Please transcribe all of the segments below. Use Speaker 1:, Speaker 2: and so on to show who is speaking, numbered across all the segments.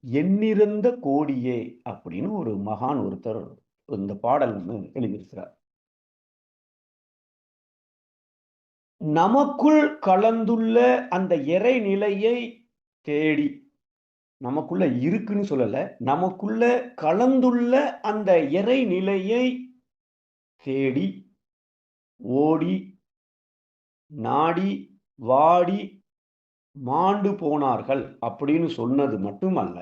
Speaker 1: எண்ணிறந்த கோடியே அப்படின்னு ஒரு மகான் ஒருத்தர் இந்த பாடல் ஒன்று எழுதியிருக்கிறார். நமக்குள் கலந்துள்ள அந்த இறைநிலையை தேடி, நமக்குள்ள இருக்குன்னு சொல்லல, நமக்குள்ள கலந்துள்ள அந்த இறைநிலையை தேடி, ஓடி, நாடி, வாடி, மாண்டு போனார்கள் அப்படின்னு சொன்னது மட்டுமல்ல,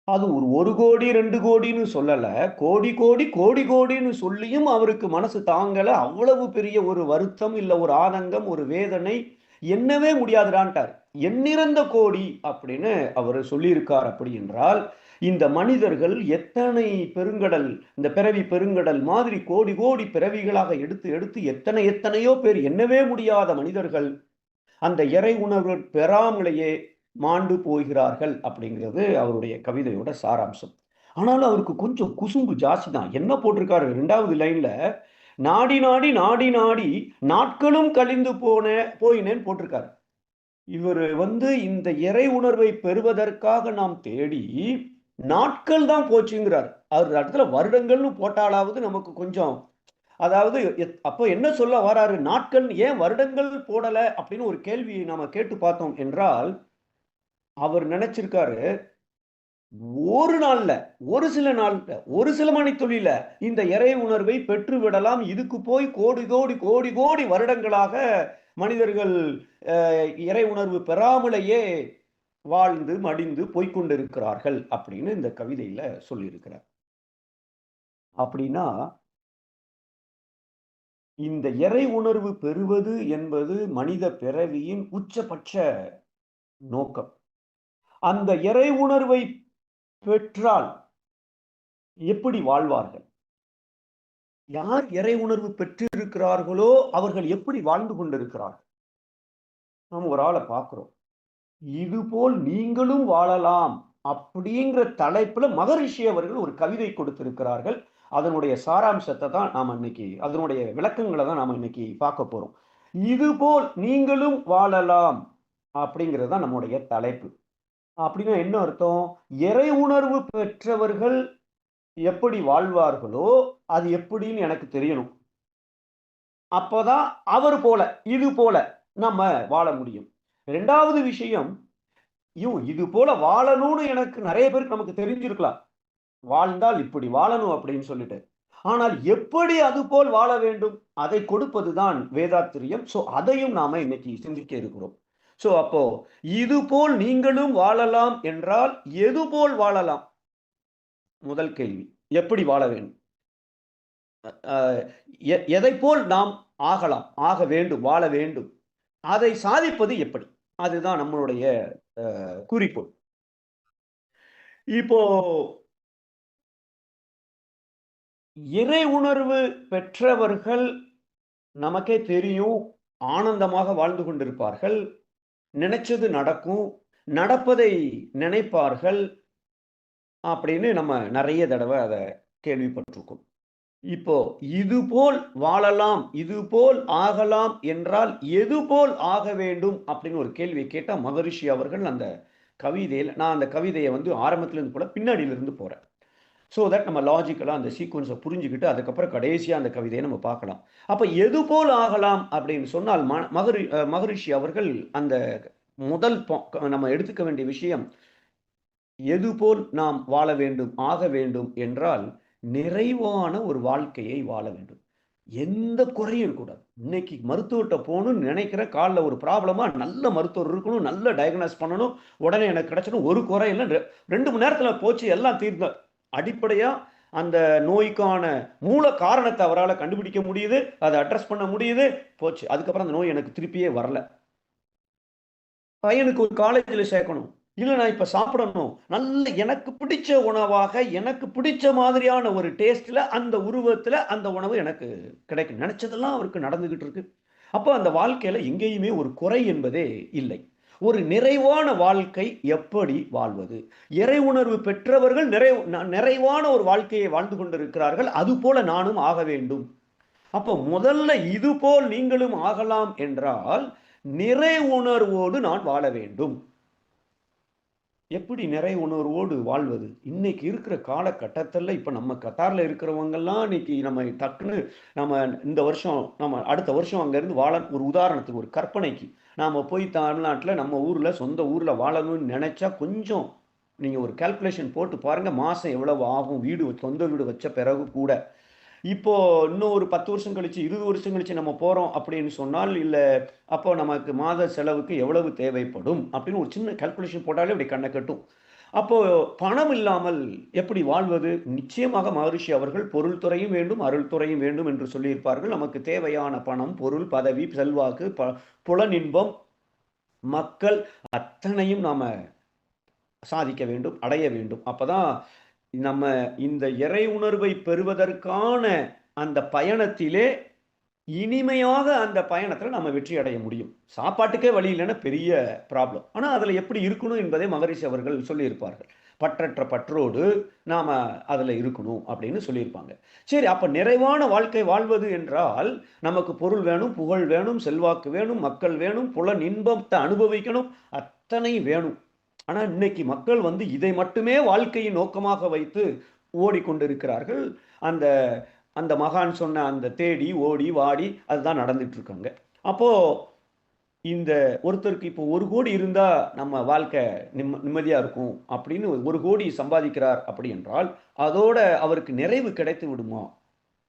Speaker 1: அது ஒரு கோடி 2 கோடின்னு சொல்லல. கோடி கோடி கோடி கோடின்னு சொல்லியும் அவருக்கு மனசு தாங்கல. அவ்வளவு பெரிய ஒரு வருத்தம், இல்ல ஒரு ஆதங்கம், ஒரு வேதனை, எண்ணவே முடியாதுடான்ட்டார். எண்ணிறந்த கோடி அப்படின்னு அவர் சொல்லியிருக்கார். அப்படி என்றால் இந்த மனிதர்கள் எத்தனை பெருங்கடல், இந்த பிறவி பெருங்கடல் மாதிரி கோடி கோடி பிறவிகளாக எடுத்து எடுத்து எத்தனையோ பேர், எண்ணவே முடியாத மனிதர்கள் அந்த இறை உணர்வு பெறாமலேயே மாண்டு போகிறார்கள் அப்படிங்கிறது அவருடைய கவிதையோட சாராம்சம். ஆனாலும் அவருக்கு கொஞ்சம் குசும்பு ஜாஸ்தி தான். என்ன போட்டிருக்காரு 2வது லைன்ல, நாடி நாடி நாடி நாடி நாட்களும் கழிந்து போயினேன்னு போட்டிருக்காரு. இவர் இந்த இறை உணர்வை பெறுவதற்காக நாம் தேடி நாட்கள் தான் போச்சுங்கிறார். அவர் இடத்துல வருடங்கள்னு போட்டாலாவது நமக்கு கொஞ்சம், அதாவது அப்போ என்ன சொல்ல வராரு, நாட்கள் ஏன் வருடங்கள் போடல அப்படின்னு ஒரு கேள்வி நாம கேட்டு பார்த்தோம் என்றால், அவர் நினைச்சிருக்காரு ஒரு நாள்ல, ஒரு சில நாள்ல, ஒரு சில மணித்துளியில இந்த இறை உணர்வை பெற்று விடலாம். இதுக்கு போய் கோடி கோடி கோடி கோடி வருடங்களாக மனிதர்கள் இறை உணர்வு பெறாமலேயே வாழ்ந்து மடிந்து போய்கொண்டிருக்கிறார்கள் அப்படின்னு இந்த கவிதையில சொல்லியிருக்கிறார். அப்படின்னா இந்த இறை உணர்வு பெறுவது என்பது மனித பிறவியின் உச்சபட்ச நோக்கம். அந்த இறை உணர்வை பெற்றால் எப்படி வாழ்வார்கள்? யார் இறை உணர்வு பெற்றிருக்கிறார்களோ அவர்கள் எப்படி வாழ்ந்து கொண்டிருக்கிறார்கள்? நாம் ஒரு ஆளை பார்க்கிறோம். இதுபோல் நீங்களும் வாழலாம் அப்படிங்கிற தலைப்புல மகரிஷி அவர்கள் ஒரு கவிதை கொடுத்திருக்கிறார்கள். அதனுடைய சாராம்சத்தை தான் நாம இன்னைக்கு, அதனுடைய விளக்கங்களை தான் நாம இன்னைக்கு பார்க்க போறோம். இதுபோல் நீங்களும் வாழலாம் அப்படிங்கிறது தான் நம்முடைய தலைப்பு. அப்படின்னா என்ன அர்த்தம்? இறை உணர்வு பெற்றவர்கள் எப்படி வாழ்வார்களோ அது எப்படின்னு எனக்கு தெரியணும். அப்பதான் அவர் போல, இது போல நம்ம வாழ முடியும். 2வது விஷயம், இது போல வாழணும்னு எனக்கு நிறைய பேருக்கு நமக்கு தெரிஞ்சிருக்கலாம். வாழ்ந்தால் இப்படி வாழணும் அப்படின்னு சொல்லிட்டு. ஆனால் எப்படி அது போல் வாழ வேண்டும், அதை கொடுப்பதுதான் வேதாத்திரியம். சோ அதையும் நாம இன்னைக்கு சிந்திக்க இருக்கிறோம். சோ அப்போ இது போல் நீங்களும் வாழலாம் என்றால் எது போல் வாழலாம்? முதல் கேள்வி. எப்படி வாழ வேண்டும்? எதை போல் நாம் ஆகலாம், ஆக வேண்டும், வாழ வேண்டும்? அதை சாதிப்பது எப்படி? அதுதான் நம்மளுடைய குறிக்கோள். இப்போ இறை உணர்வு பெற்றவர்கள் நமக்கே தெரியும், ஆனந்தமாக வாழ்ந்து கொண்டிருப்பார்கள். நினைச்சது நடக்கும், நடப்பதை நினைப்பார்கள் அப்படின்னு நம்ம நிறைய தடவை அதை கேள்விப்பட்டிருக்கோம். இப்போ இது போல் வாழலாம், இது போல் ஆகலாம் என்றால் எது போல் ஆக வேண்டும் அப்படின்னு ஒரு கேள்வியை கேட்டா மகரிஷி அவர்கள் அந்த கவிதையில், நான் அந்த கவிதையை ஆரம்பத்துல இருந்து போல பின்னாடியில இருந்து போறேன். ஸோ தட் நம்ம லாஜிக்கலா அந்த சீக்வன்ஸை புரிஞ்சுக்கிட்டு அதுக்கப்புறம் கடைசியா அந்த கவிதையை நம்ம பார்க்கலாம். அப்ப எது போல் ஆகலாம் அப்படின்னு சொன்னால் மகரிஷி அவர்கள் அந்த முதல் நம்ம எடுத்துக்க வேண்டிய விஷயம், எது போல் நாம் வாழ வேண்டும், ஆக வேண்டும் என்றால் நிறைவான ஒரு வாழ்க்கையை வாழ வேண்டும். எந்த குறையும் இருக்கக்கூடாது. இன்னைக்கு மருத்துவர்ட்ட போகணும்னு நினைக்கிறேன், கால்ல ஒரு ப்ராப்ளமா நல்ல மருத்துவர் இருக்கணும், நல்ல டயக்னாஸ் பண்ணணும், உடனே எனக்கு கிடைச்சிடும், ஒரு குறை இல்ல, 2 மணி நேரத்துல போச்சு, எல்லாம் தீர்ந்த அடிப்படையா அந்த நோய்க்கான மூல காரணத்தை அவரால கண்டுபிடிக்க முடியுது, அதை அட்ரஸ் பண்ண முடியுது, போச்சு. அதுக்கப்புறம் அந்த நோய் எனக்கு திருப்பியே வரல. பையனுக்கு ஒரு காலேஜ்ல சேர்க்கணும், இல்ல நான் இப்ப சாப்பிடணும், நல்ல எனக்கு பிடிச்ச உணவாக, எனக்கு பிடிச்ச மாதிரியான ஒரு டேஸ்ட்ல, அந்த உருவத்துல அந்த உணவு எனக்கு கிடைக்கும். நினைச்சதெல்லாம் அவருக்கு நடந்துகிட்டு இருக்கு. அப்ப அந்த வாழ்க்கையில எங்கேயுமே ஒரு குறை என்பதே இல்லை. ஒரு நிறைவான வாழ்க்கை எப்படி வாழ்வது? இறை உணர்வு பெற்றவர்கள் நிறைவான ஒரு வாழ்க்கையை வாழ்ந்து கொண்டிருக்கிறார்கள். அதுபோல நானும் ஆக வேண்டும். அப்போ முதல்ல இது போல் நீங்களும் ஆகலாம் என்றால் நிறை உணர்வோடு நான் வாழ வேண்டும். எப்படி நிறை உணர்வோடு வாழ்வது? இன்னைக்கு இருக்கிற காலகட்டத்துல இப்ப நம்ம கத்தார்ல இருக்கிறவங்கலாம் இன்னைக்கு நம்ம டக்குன்னு நம்ம இந்த வருஷம் நம்ம அடுத்த வருஷம் அங்கேருந்து ஒரு உதாரணத்துக்கு ஒரு கற்பனைக்கு நாம போய் தமிழ்நாட்டுல நம்ம ஊர்ல சொந்த ஊர்ல வாழணும்னு நினைச்சா கொஞ்சம் நீங்க ஒரு கால்குலேஷன் போட்டு பாருங்க. மாசம் எவ்வளவு ஆகும்? சொந்த வீடு வச்ச பிறகு கூட. இப்போ இன்னும் ஒரு 10 வருஷம் கழிச்சு, 20 வருஷம் கழிச்சு நம்ம போறோம் அப்படின்னு சொன்னால், இல்ல அப்போ நமக்கு மாத செலவுக்கு எவ்வளவு தேவைப்படும்? அப்படின்னு ஒரு சின்ன கால்குலேஷன் போட்டாலே அப்படி கண்ண கட்டும். அப்போ பணம் இல்லாமல் எப்படி வாழ்வது? நிச்சயமாக மகரிஷி அவர்கள் பொருள் துறையும் வேண்டும், அருள் துறையும் வேண்டும் என்று சொல்லியிருப்பார்கள். நமக்கு தேவையான பணம், பொருள், பதவி, செல்வாக்கு, புலனின்பம், மக்கள் அத்தனையும் நாம சாதிக்க வேண்டும், அடைய வேண்டும். அப்பதான் நம்ம இந்த இறை உணர்வை பெறுவதற்கான அந்த பயணத்திலே இனிமையாக அந்த பயணத்துல நம்ம வெற்றி அடைய முடியும். சாப்பாட்டுக்கே வழி இல்லைன்னா பெரிய ப்ராப்ளம். ஆனா அதுல எப்படி இருக்கணும் என்பதை மகரிஷி அவர்கள் சொல்லியிருப்பார்கள். பற்றற்ற பற்றோடு நாம அதுல இருக்கணும் அப்படின்னு சொல்லியிருப்பாங்க. சரி, அப்ப நிறைவான வாழ்க்கை வாழ்வது என்றால் நமக்கு பொருள் வேணும், புகழ் வேணும், செல்வாக்கு வேணும், மக்கள் வேணும், புலன் இன்பத்தை அனுபவிக்கணும், அத்தனை வேணும். ஆனா இன்னைக்கு மக்கள் இதை மட்டுமே வாழ்க்கையின் நோக்கமாக வைத்து ஓடிக்கொண்டிருக்கிறார்கள். அந்த அந்த மகான் சொன்ன அந்த தேடி ஓடி வாடி அதுதான் நடந்துட்டு இருக்காங்க. அப்போ இந்த ஒருத்தருக்கு இப்போ 1 கோடி இருந்தா நம்ம வாழ்க்கை நிம்மதியா இருக்கும் அப்படின்னு 1 கோடி சம்பாதிக்கிறார் அப்படி என்றால் அதோட அவருக்கு நிறைவு கிடைத்து விடுமா?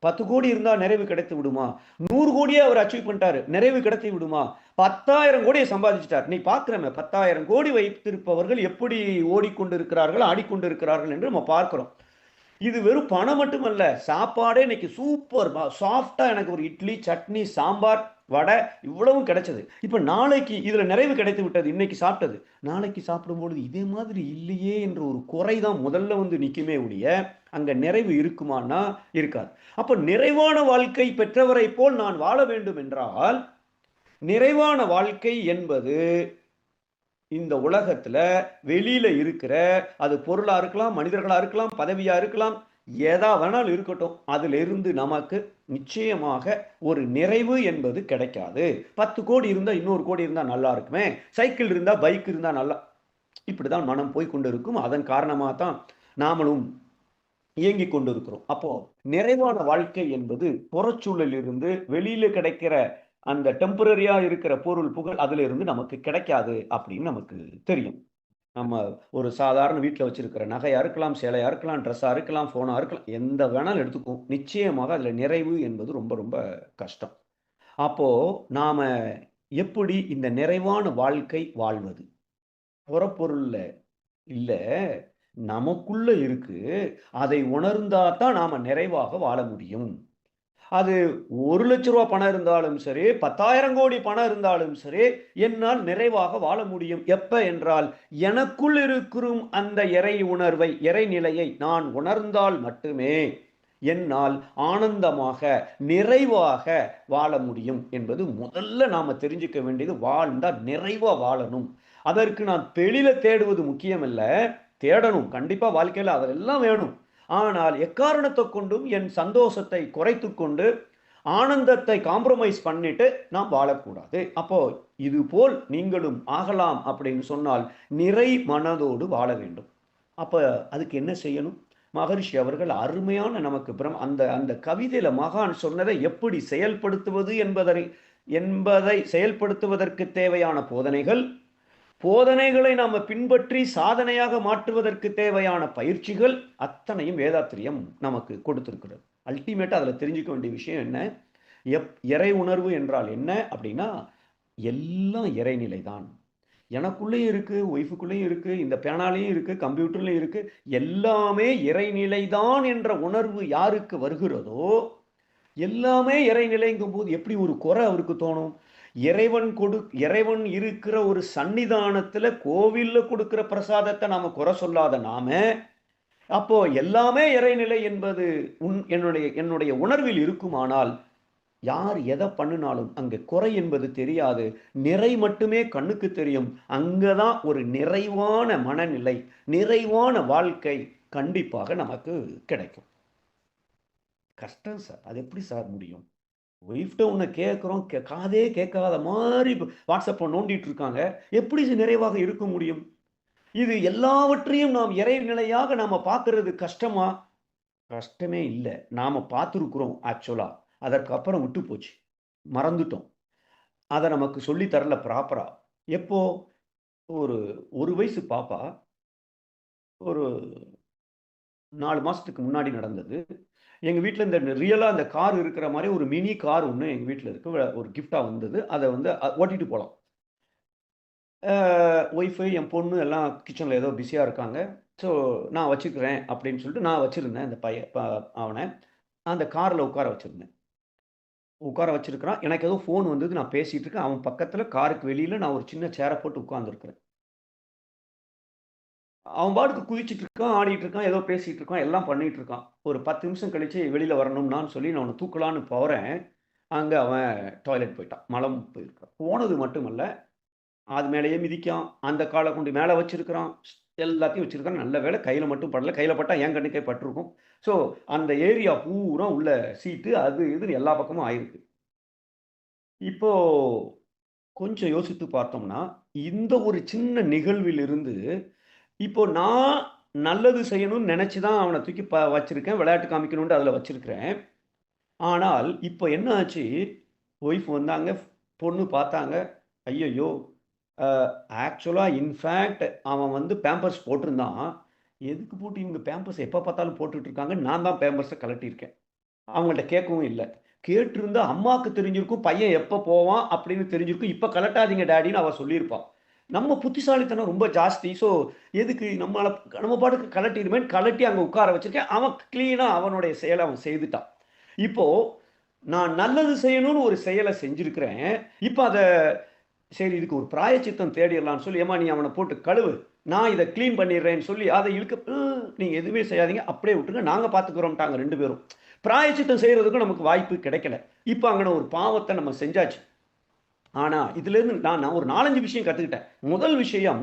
Speaker 1: 10 கோடி இருந்தா நிறைவு கிடைத்து விடுமா? 100 கோடியே அவர் அச்சீவ் பண்ணிட்டாரு, நிறைவு கிடைத்து விடுமா? 10,000 கோடியை சம்பாதிச்சிட்டார். நீ பார்க்கிறோமே 10,000 கோடி வைத்திருப்பவர்கள் எப்படி ஓடிக்கொண்டிருக்கிறார்கள், ஆடிக்கொண்டிருக்கிறார்கள் என்று நம்ம பார்க்கிறோம். இது வெறும் பணம் மட்டுமல்ல, சாப்பாடே இன்னைக்கு சூப்பர் சாஃப்டா எனக்கு ஒரு இட்லி, சட்னி, சாம்பார், வடை இவ்வளவும் கிடைச்சது. இப்ப நாளைக்கு இதுல நிறைவு கிடைத்து விட்டது. இன்னைக்கு சாப்பிட்டது நாளைக்கு சாப்பிடும்பொழுது இதே மாதிரி இல்லையே என்ற ஒரு குறைதான் முதல்ல நிக்குமே ஒழிய அங்க நிறைவு இருக்குமானா இருக்காது. அப்ப நிறைவான வாழ்க்கை பெற்றவரை போல் நான் வாழ வேண்டும் என்றால், நிறைவான வாழ்க்கை என்பது இந்த உலகத்துல வெளியில இருக்கிற அது பொருளா இருக்கலாம், மனிதர்களா இருக்கலாம், பதவியா இருக்கலாம், எதா வேணாலும் இருக்கட்டும், அதுல இருந்து நமக்கு நிச்சயமாக ஒரு நிறைவு என்பது கிடைக்காது. 10 கோடி இருந்தா இன்னொரு கோடி இருந்தா நல்லா இருக்குமே, சைக்கிள் இருந்தா பைக் இருந்தா நல்லா, இப்படிதான் மனம் போய் கொண்டிருக்கும். அதன் காரணமாக தான் நாமளும் இயங்கிக் கொண்டிருக்கிறோம். அப்போ நிறைவான வாழ்க்கை என்பது புறச்சூழலில் இருந்து வெளியில கிடைக்கிற அந்த டெம்பரரியா இருக்கிற பொருள், புகழ் அதுல இருந்து நமக்கு கிடைக்காது அப்படின்னு நமக்கு தெரியும். நம்ம ஒரு சாதாரண வீட்ல வச்சிருக்கிற நகையா இருக்கலாம், சேலையா இருக்கலாம், ட்ரெஸ்ஸா இருக்கலாம், ஃபோனா இருக்கலாம், எந்த வேணாலும் எடுத்துக்குவோம். நிச்சயமாக அதுல நிறைவு என்பது ரொம்ப ரொம்ப கஷ்டம். அப்போ நாம எப்படி இந்த நிறைவான வாழ்க்கை வாழ்வது? புறப்பொருள்ல இல்ல, நமக்குள்ள இருக்கு. அதை உணர்ந்தா தான் நாம நிறைவாக வாழ முடியும். அது ரூ. 1,00,000 பணம் இருந்தாலும் சரி, 10,000 கோடி பணம் இருந்தாலும் சரி, என்னால் நிறைவாக வாழ முடியும். எப்ப என்றால், எனக்குள் இருக்கும் அந்த இறை உணர்வை, இறை நிலையை நான் உணர்ந்தால் மட்டுமே என்னால் ஆனந்தமாக, நிறைவாக வாழ முடியும் என்பது முதல்ல நாம தெரிஞ்சுக்க வேண்டியது. வாழ்ந்தா நிறைவா வாழணும். அதற்கு நான் வெளியில தேடுவது முக்கியமல்ல. தேடணும், கண்டிப்பா வாழ்க்கையில அதெல்லாம் வேணும். ஆனால் எக்காரணத்தை கொண்டும் என் சந்தோஷத்தை குறைத்து கொண்டு ஆனந்தத்தை காம்ப்ரமைஸ் பண்ணிட்டு நாம் வாழக்கூடாது. அப்போ இது போல் நீங்களும் ஆகலாம் அப்படின்னு சொன்னால் நிறை மனதோடு வாழ வேண்டும். அப்ப அதுக்கு என்ன செய்யணும்? மகரிஷி அவர்கள் அருமையான நமக்கு அந்த அந்த கவிதையில மகான் சொன்னதை எப்படி செயல்படுத்துவது என்பதை செயல்படுத்துவதற்கு தேவையான போதனைகளை நாம பின்பற்றி சாதனையாக மாற்றுவதற்கு தேவையான பயிற்சிகள் அத்தனையும் வேதாத்திரியம் நமக்கு கொடுத்திருக்கிறது. அல்டிமேட்டா அதுல தெரிஞ்சுக்க வேண்டிய விஷயம் என்ன? இறை உணர்வு என்றால் என்ன அப்படின்னா, எல்லாம் இறைநிலை தான். எனக்குள்ளேயும் இருக்கு, ஒய்ஃபுக்குள்ளேயும் இருக்கு, இந்த பேனாலையும் இருக்கு, கம்ப்யூட்டர்லையும் இருக்கு, எல்லாமே இறைநிலைதான் என்ற உணர்வு யாருக்கு வருகிறதோ, எல்லாமே இறைநிலைங்கும் போது எப்படி ஒரு குறை அவருக்கு தோணும்? இறைவன் இருக்கிற ஒரு சன்னிதானத்துல கோவில்ல கொடுக்கிற பிரசாதத்தை நாம குறை சொல்லாத நாம, அப்போ எல்லாமே இறைநிலை என்பது என்னுடைய உணர்வில் இருக்குமானால் யார் எதை பண்ணினாலும் அங்க குறை என்பது தெரியாது. நிறை மட்டுமே கண்ணுக்கு தெரியும். அங்கதான் ஒரு நிறைவான மனநிலை, நிறைவான வாழ்க்கை கண்டிப்பாக நமக்கு கிடைக்கும். கஷ்டம் சார், அது எப்படி சார் முடியும்? ஒய்ஃப்ட்ட ஒன்று கேட்குறோம், காதே கேட்காத மாதிரி வாட்ஸ்அப்பில் நோண்டிட்டு இருக்காங்க. எப்படி நிறைவாக இருக்க முடியும்? இது எல்லாவற்றையும் நாம் இறைநிலையாக நாம பார்க்கிறது கஷ்டமா? கஷ்டமே இல்ல. நாம பார்த்திருக்கிறோம் ஆக்சுவலா. அதற்கு அப்புறம் விட்டு போச்சு. மறந்துட்டோம். அத நமக்கு சொல்லி தரல ப்ராப்பரா. எப்போ? ஒரு 1 வயசு பாப்பா, ஒரு 4 மாசத்துக்கு முன்னாடி நடந்தது. எங்க வீட்ல இந்த ரியலா அந்த கார் இருக்கிற மாரி ஒரு மினி கார் ஒண்ணு எங்க வீட்ல இருக்கு. ஒரு கிஃப்ட்டா வந்தது. அத வந்து ஓட்டிட்டு போலாம். அ ஒய்ஃபு, என் பொண்ணு எல்லாம் கிச்சன்ல ஏதோ பிஸியா இருக்காங்க. ஸோ நான் வச்சுக்கிறேன் அப்படின்னு சொல்லிட்டு நான் வச்சிருந்தேன் அந்த அவன. அந்த கார்ல உட்கார வச்சிருந்தேன். உட்கார வச்சிருக்கிறான். எனக்கு ஏதோ ஃபோன் வந்தது. நான் பேசிட்டு இருக்கேன். அவன் பக்கத்துல காருக்கு வெளியில நான் ஒரு சின்ன சேர போட்டு உட்கார்ந்திருக்கிறேன். அவன் பாட்டுக்கு குதிச்சுட்டு இருக்கான், ஆடிட்டு இருக்கான், ஏதோ பேசிட்டு இருக்கான், எல்லாம் பண்ணிட்டு இருக்கான். ஒரு 10 நிமிஷம் கழிச்சு வெளியில வரணும்னான்னு சொல்லி நான் அவன தூக்கலான்னு போறேன். அங்க அவன் டாய்லெட் போயிட்டான். மலம் போயிருக்கான். போனது மட்டுமல்ல, அது மேலேயே மிதிக்கான். அந்த கால கொண்டு மேல வச்சிருக்கிறான். எல்லாத்தையும் வச்சிருக்கான். நல்ல வேளை கையில மட்டும் படல. கையில பட்டா என் கண்ணுக்கே பட்டுருக்கும். ஸோ அந்த ஏரியா பூரா உள்ள சீட்டு அது இதுன்னு எல்லா பக்கமும் ஆயிருக்கு. இப்போ கொஞ்சம் யோசித்து பார்த்தோம்னா, இந்த ஒரு சின்ன நிகழ்விலிருந்து இப்போ நான் நல்லது செய்யணும்னு நெனச்சு தான் அவன தூக்கி வச்சிருக்கேன். விளையாட்டு காமிக்கணுன்ட்டு அதுல வச்சிருக்கிறேன். ஆனால் இப்ப என்ன ஆச்சு, ஒய்ஃப் வந்தாங்க, பொண்ணு பார்த்தாங்க. ஐய்யய்யோ! அ ஆக்சுவலா இன்ஃபாக்ட் அவன் வந்து பேம்பர்ஸ் போட்டிருந்தான். எதுக்கு போட்டு இவங்க பேம்பர்ஸ் எப்ப பார்த்தாலும் போட்டுட்டு இருக்காங்கன்னு நான் தான் பேம்பர்ஸ கழட்டியிருக்கேன். அவங்கள்ட்ட கேட்கவும் இல்ல. கேட்டிருந்தா அம்மாக்கு தெரிஞ்சிருக்கும், பையன் எப்ப போவான் அப்படின்னு தெரிஞ்சிருக்கும். இப்ப கழட்டாதீங்க டாடின்னு அவ சொல்லியிருப்பா. நம்ம புத்திசாலித்தனம் ரொம்ப ஜாஸ்தி. ஸோ எதுக்கு நம்ம பாட்டுக்கு கழட்டிருமேன்னு கழட்டி அங்க உட்கார வச்சிருக்கேன். அவன் கிளீனா அவனுடைய செயல அவன் செய்துட்டான். இப்போ நான் நல்லது செய்யணும்னு ஒரு செயல செஞ்சிருக்கிறேன். இப்ப அத சரி இதுக்கு ஒரு பிராயச்சித்தம் தேடிறலாம்ன்னு சொல்லி, "ஏம்மா நீ அவன போட்டு கழுவு. நான் இத கிளீன் பண்ணிடுறேன்னு" சொல்லி அத நீங்க எதுவுமே செய்யாதீங்க. அப்படியே விட்டுருங்க. நாங்க பார்த்துக்கிறோம்ட்டாங்க 2 பேரும். பிராயச்சித்தம் செய்றதுக்கும் நமக்கு வாய்ப்பு கிடைக்கல. இப்ப அங்கன ஒரு பாவத்த நம்ம செஞ்சாச்சு. ஆனா, இதிலிருந்து நான் ஒரு 4, 5 விஷயம் கத்துக்கிட்டேன். முதல் விஷயம்,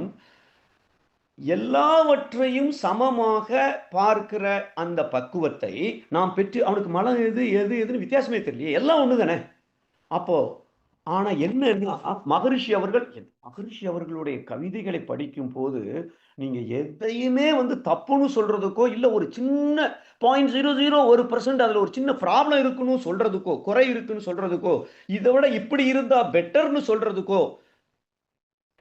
Speaker 1: எல்லாவற்றையும் சமமாக பார்க்கிற அந்த பக்குவத்தை நாம் பெற்று அவனுக்கு மலம் எதுன்னு வித்தியாசமே தெரியலையே. எல்லாம் ஒண்ணு தானே! அப்போ ஆனா என்னன்னா, மகரிஷி அவர்களுடைய கவிதைகளை படிக்கும்போது, நீங்க எதையுமே வந்து தப்புன்னு சொல்றதுக்கோ, இல்ல ஒரு சின்ன 0.001% அதுல ஒரு சின்ன ப்ராப்ளம் இருக்குன்னு சொல்றதுக்கோ, குறை இருக்குன்னு சொல்றதுக்கோ, இத விட இப்படி இருந்தா பெட்டர்ன்னு சொல்றதுக்கோ,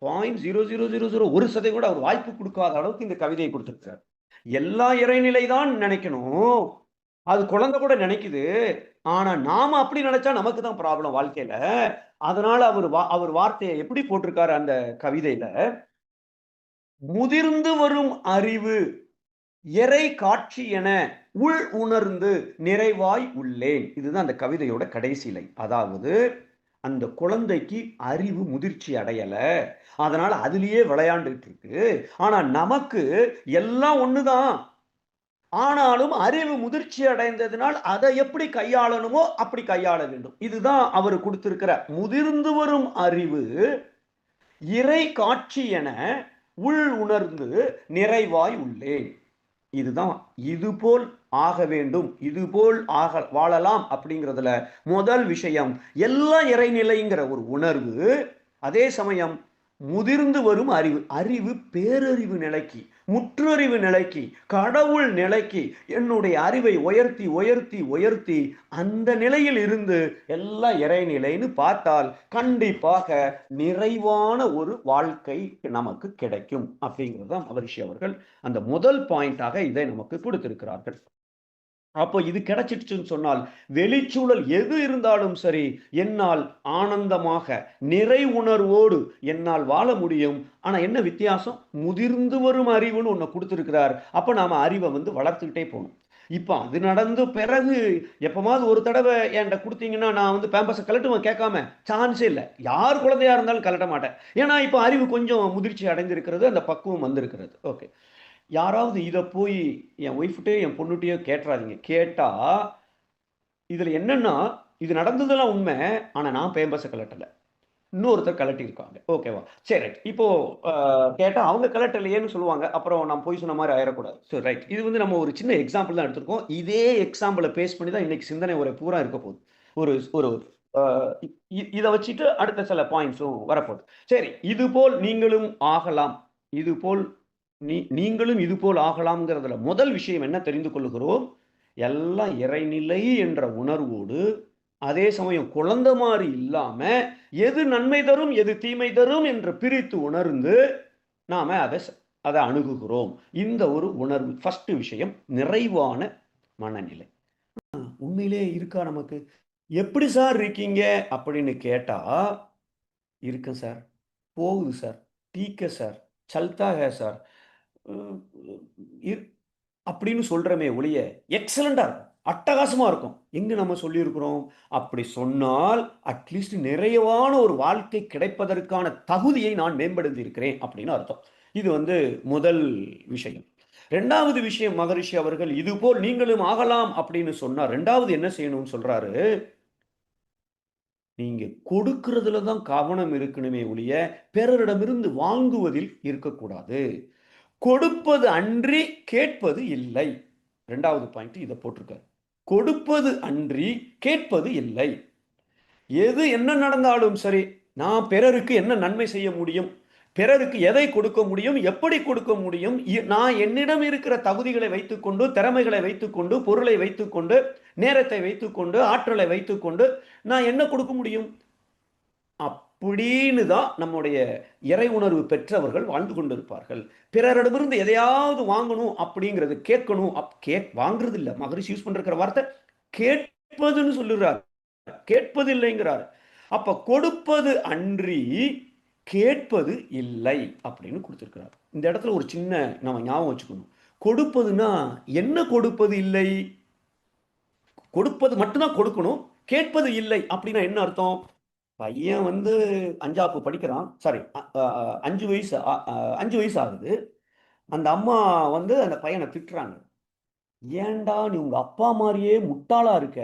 Speaker 1: 0.0001% கூட அவர் வாய்ப்பு குடுக்காத அளவுக்கு இந்த கவிதையை குடுத்திருக்கிறார். எல்லா இறைநிலை தான் நெனைக்கணும். அது குழந்தை கூட நெனைக்குது. ஆனா, நாம அப்படி நெனச்சா நமக்கு தான் ப்ராப்ளம் வாழ்க்கையில. அதனால அவர் வார்த்தைய எப்படி போட்டிருக்காரு அந்த கவிதையில, "முதிர்ந்து வரும் அறிவு எறை காட்சி என உள் உணர்ந்து நிறைவாய் உள்ளேன்." இதுதான் அந்த கவிதையோட கடைசி லைன். அதாவது, அந்த குழந்தைக்கு அறிவு முதிர்ச்சி அடையல. அதனால அதிலேயே விளையாண்டுட்டு இருக்கு. ஆனா நமக்கு எல்லாம் ஒண்ணுதான். ஆனாலும் அறிவு முதிர்ச்சி அடைந்ததினால் அதை எப்படி கையாளணுமோ அப்படி கையாள வேண்டும். இதுதான் அவரு குடுத்திருக்கிற முதிர்ந்து வரும் அறிவு இறை காட்சி என உள் உணர்ந்து நிறைவாய் உள்ளேன். இதுதான் இதுபோல் ஆக வேண்டும், இதுபோல் வாழலாம் அப்படிங்கிறதுல முதல் விஷயம் எல்லாம் இறைநிலைங்கிற ஒரு உணர்வு. அதே சமயம் முதிர்ந்து வரும் அறிவு, அறிவு பேரறிவு நிலைக்கு, முற்றறிவு நிலைக்கு, கடவுள் நிலைக்கு என்னுடைய அறிவை உயர்த்தி உயர்த்தி உயர்த்தி அந்த நிலையில் இருந்து எல்லாம் இறைநிலைன்னு பார்த்தால் கண்டிப்பாக நிறைவான ஒரு வாழ்க்கை நமக்கு கிடைக்கும் அப்படிங்கிறது தான் மகரிஷி அவர்கள் அந்த முதல் பாயிண்டாக இதை நமக்கு கொடுத்திருக்கிறார்கள். அப்போ இது கிடைச்சிடுச்சுன்னு சொன்னால், வெளிச்சூழல் எது இருந்தாலும் சரி, என்னால் ஆனந்தமாக, நிறை உணர்வோடு என்னால் வாழ முடியும். ஆனா என்ன வித்தியாசம்? முதிர்ந்து வரும் அறிவுன்னு ஒண்ண குடுத்திருக்கிறார். அப்ப நாம அறிவ வந்து வளர்த்துக்கிட்டே போணும். இப்ப அது நடந்த பிறகு எப்பமாவது ஒரு தடவ என்ட்ட குடுத்தீங்கன்னா, நான் வந்து பேம்பர்ஸ கழட்டுவேன் கேட்காம? சான்ஸே இல்ல. யார் குழந்தையா இருந்தாலும் கழட்ட மாட்டேன். ஏன்னா, இப்ப அறிவு கொஞ்சம் முதிர்ச்சி அடைந்திருக்கிறது. அந்த பக்குவம் வந்திருக்கிறது. ஓகே. யாராவது இத போய் என் ஒய்ஃப்ட்டயோ, என் பொண்ணுட்டயோ கேட்றாதீங்க. கேட்டா, இதுல என்னன்னா, இது நடந்ததெல்லாம் உண்ம. ஆனா நான் பேம்பர்ஸ கழட்டல. இன்னொருத்தர் கழட்டியிருக்காங்க. ஓகேவா? சரி ரைட். இப்போ அ கேட்டா அவங்க கழட்டலையேன்னு சொல்லுவாங்க. அப்புறம் நான் பொய் சொன்ன மாரி ஆயிறக்கூடாது. சரி ரைட். இது வந்து நம்ம ஒரு சின்ன எக்ஸாம்பிள் தான் எடுத்திருக்கோம். இதே எக்ஸாம்பிள பேஸ் பண்ணி தான் இன்னைக்கு சிந்தனை உரை பூரா இருக்க போகுது. ஒரு ஒரு அ இத வச்சுட்டு அடுத்த சில பாயிண்ட்ஸும் வரப்போகுது. சரி, இதுபோல் நீங்களும் ஆகலாம். இதுபோல் நீங்களும் இது போல் ஆகலாம்ங்கிறதுல முதல் விஷயம் என்ன தெரிந்து கொள்கிறோம்? எல்லாம் இறைநிலை என்ற உணர்வோடு, அதே சமயம் குழந்தை மாதிரி இல்லாம, எது நன்மை தரும் எது தீமை தரும் என்று பிரித்து உணர்ந்து நாம அதை அணுகுகிறோம். இந்த ஒரு உணர்வு ஃபர்ஸ்ட் விஷயம், நிறைவான மனநிலை. உண்மையிலே இருக்கா நமக்கு? எப்படி சார் இருக்கீங்க அப்படின்னு கேட்டா, இருக்கேன் சார், போகுது சார், டீக்க சார், சல்தா ஹே சார், அப்படின்னு சொல்றமே ஒழிய எக்ஸலண்டா இருக்கும், அட்டகாசமா இருக்கும். எங்க நம்ம சொல்லியிருக்கிறோம்? அப்படி சொன்னால் அட்லீஸ்ட் நிறைவான ஒரு வாழ்க்கை கிடைப்பதற்கான தகுதியை நான் மேம்படுத்தி இருக்கிறேன் அப்படின்னு அர்த்தம். இது முதல் விஷயம். ரெண்டாவது விஷயம், மகரிஷி அவர்கள் இதுபோல் நீங்களும் ஆகலாம் அப்படின்னு சொன்னார். ரெண்டாவது என்ன செய்யணும்னு சொல்றாரு, நீங்க கொடுக்கிறதுல தான் கவனம் இருக்கணுமே ஒழிய பிறரிடமிருந்து வாங்குவதில் இருக்கக்கூடாது. கொடுப்பது அன்றி கேட்பது இல்லை. ரெண்டாவது பாயிண்ட் இதை போட்டிருக்காரு. கொடுப்பது அன்றி கேட்பது இல்லை. எது என்ன நடந்தாலும் சரி, நான் பிறருக்கு என்ன நன்மை செய்ய முடியும், பிறருக்கு எதை கொடுக்க முடியும், எப்படி கொடுக்க முடியும், நான் என்னிடம் இருக்கிற தகுதிகளை வைத்துக்கொண்டு, திறமைகளை வைத்துக்கொண்டு, பொருளை வைத்துக்கொண்டு, நேரத்தை வைத்துக்கொண்டு, ஆற்றலை வைத்துக்கொண்டு நான் என்ன கொடுக்க முடியும் அப்படின்னு தான் நம்முடைய இறை உணர்வு பெற்றவர்கள் வாழ்ந்து கொண்டிருப்பார்கள். பிறரிடமிருந்து எதையாவது வாங்கணும் அப்படிங்கிறது, கேட்கணும், வாங்குறது இல்லை. மகரிஷி யூஸ் பண்ற வார்த்தை கேட்பதுன்னு சொல்லுறார், கேட்பது இல்லைங்கிறார். அப்ப கொடுப்பது அன்றி கேட்பது இல்லை அப்படின்னு கொடுத்திருக்கிறார். இந்த இடத்துல ஒரு சின்ன நம்ம ஞாபகம் வச்சுக்கணும். கொடுப்பதுன்னா என்ன? கொடுப்பது இல்லை, கொடுப்பது மட்டும்தான் கொடுக்கணும், கேட்பது இல்லை அப்படின்னா என்ன அர்த்தம்? பையன் 5ஆப்பு படிக்கிறான், சாரி 5 வயசு, 5 வயசு ஆகுது. அந்த அம்மா அந்த பையனை திட்டுறாங்க. ஏன்டா நீ உங்க அப்பா மாதிரியே முட்டாளா இருக்க.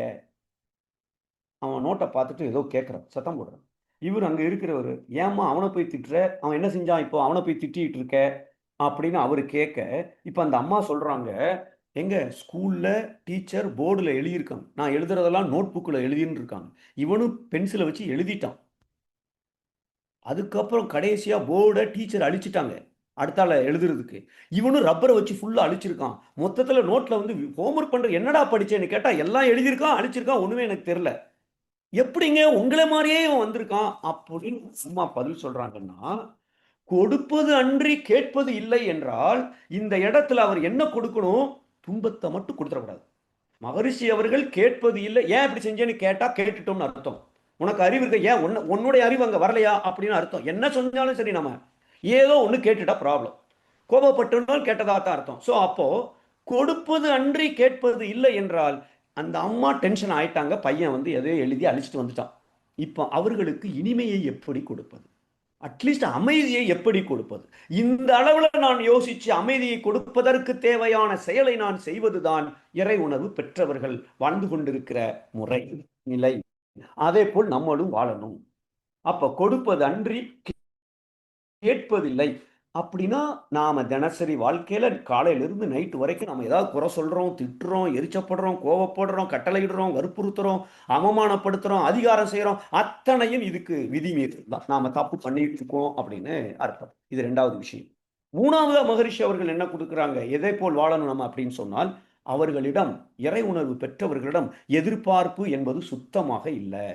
Speaker 1: அவன் நோட்டை பார்த்துட்டு ஏதோ கேட்குறான், சத்தம் போடுறான். இவர் அங்கே இருக்கிறவர், ஏம்மா அவனை போய் திட்டுற, அவன் என்ன செஞ்சான், இப்போ அவனை போய் திட்டிகிட்டு இருக்க அப்படின்னு அவர் கேட்க, இப்போ அந்த அம்மா சொல்கிறாங்க, எங்க ஸ்கூலில் டீச்சர் போர்டில் எழுதியிருக்காங்க, நான் எழுதுறதெல்லாம் நோட் புக்கில் எழுதின்னு இருக்காங்க, இவனும் பென்சிலை வச்சு எழுதிட்டான். அதுக்கப்புறம் கடைசியாக போர்டை டீச்சர் அழிச்சிட்டாங்க அடுத்தால எழுதுறதுக்கு. இவனும் ரப்பரை வச்சு ஃபுல்லாக அழிச்சிருக்கான். மொத்தத்தில் நோட்டில் ஹோம்ஒர்க் பண்ணுற என்னடா படித்தேன்னு கேட்டால் எல்லாம் எழுதியிருக்கான், அழிச்சிருக்கான், ஒன்றுமே எனக்கு தெரில. எப்படிங்க உங்களை மாதிரியே இவன் வந்திருக்கான் அப்படின்னு சும்மா பதில் சொல்றாங்கன்னா, கொடுப்பது அன்றி கேட்பது இல்லை என்றால் இந்த இடத்துல அவர் என்ன கொடுக்கணும்? துன்பத்தை மட்டும் கொடுத்துடக்கூடாது. மகரிஷி அவர்கள் கேட்பது இல்லை, ஏன் இப்படி செஞ்சேன்னு கேட்டா கேட்டுட்டோம்னு அர்த்தம். உனக்கு அறிவு இருக்க, ஏன் உன்னுடைய அறிவு அங்க வரலையா அப்படின்னு அர்த்தம். என்ன சொன்னாலும் சரி, நம்ம ஏதோ ஒன்று கேட்டுட்டா ப்ராப்ளம், கோபப்பட்டாலும் கேட்டதா தான் அர்த்தம். ஸோ அப்போ கொடுப்பது அன்றி கேட்பது இல்லை என்றால் அந்த அம்மா டென்ஷன் ஆயிட்டாங்க, பையன் எதையோ எழுதி அழிச்சிட்டு வந்துட்டான். இப்போ அவர்களுக்கு இனிமையை எப்படி கொடுப்பது, அட்லீஸ்ட் அமைதியை எப்படி கொடுப்பது? இந்த அளவில் நான் யோசிச்சு அமைதியை கொடுப்பதற்கு தேவையான செயலை நான் செய்வதுதான் இறை உணர்வு பெற்றவர்கள் வாழ்ந்து கொண்டிருக்கிற முறை, நிலை. அதே போல் நம்மளும் வாழணும். அப்ப கொடுப்பது அன்றி கேட்பதில்லை அப்படின்னா நாம தினசரி வாழ்க்கையில காலையிலிருந்து நைட்டு வரைக்கும் நம்ம ஏதாவது குறை சொல்றோம், திட்டுறோம், எரிச்சப்படுறோம், கோவப்படுறோம், கட்டளையிடுறோம், வற்புறுத்துறோம், அவமானப்படுத்துறோம், அதிகாரம் செய்யறோம், அத்தனையும் இதுக்கு விதிமீறல் தான், நாம தப்பு பண்ணிட்டு இருக்கோம் அப்படின்னு அர்த்தம். இது ரெண்டாவது விஷயம். மூணாவதா மகரிஷி அவர்கள் என்ன கொடுக்குறாங்க, எதை போல் வாழணும் நம்ம அப்படின்னு சொன்னால், அவர்களிடம், இறை உணர்வு பெற்றவர்களிடம் எதிர்பார்ப்பு என்பது சுத்தமாக இல்லை.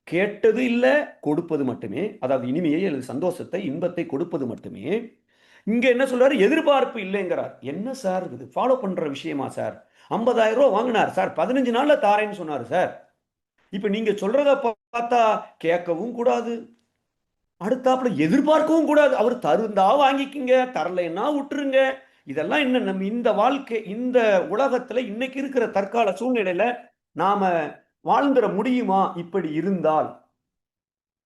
Speaker 1: கேட்டது இல்லை, கொடுப்பது மட்டுமே. அதாவது இனிமையை அல்லது சந்தோஷத்தை, இன்பத்தை கொடுப்பது மட்டுமே. இங்க என்ன சொல்றாரு? எதிர்பார்ப்பு இல்லைங்கிறார். என்ன சார் இது ஃபாலோ பண்ற விஷயமா சார்? 50,000 ரூபாய் வாங்கினார் சார், 15 நாள்ல தாரேன்னு சொன்னாரு சார். இப்ப நீங்க சொல்றத பார்த்தா கேட்கவும் கூடாது, அடுத்தாப்புல எதிர்பார்க்கவும் கூடாது. அவர் தருந்தா வாங்கிக்கிங்க, தரலைன்னா விட்டுருங்க. இதெல்லாம் என்ன நம்ம இந்த வாழ்க்கை, இந்த உலகத்துல இன்னைக்கு இருக்கிற தற்கால சூழ்நிலையில நாம வாழ்ந்துட முடியுமா இப்படி இருந்தால்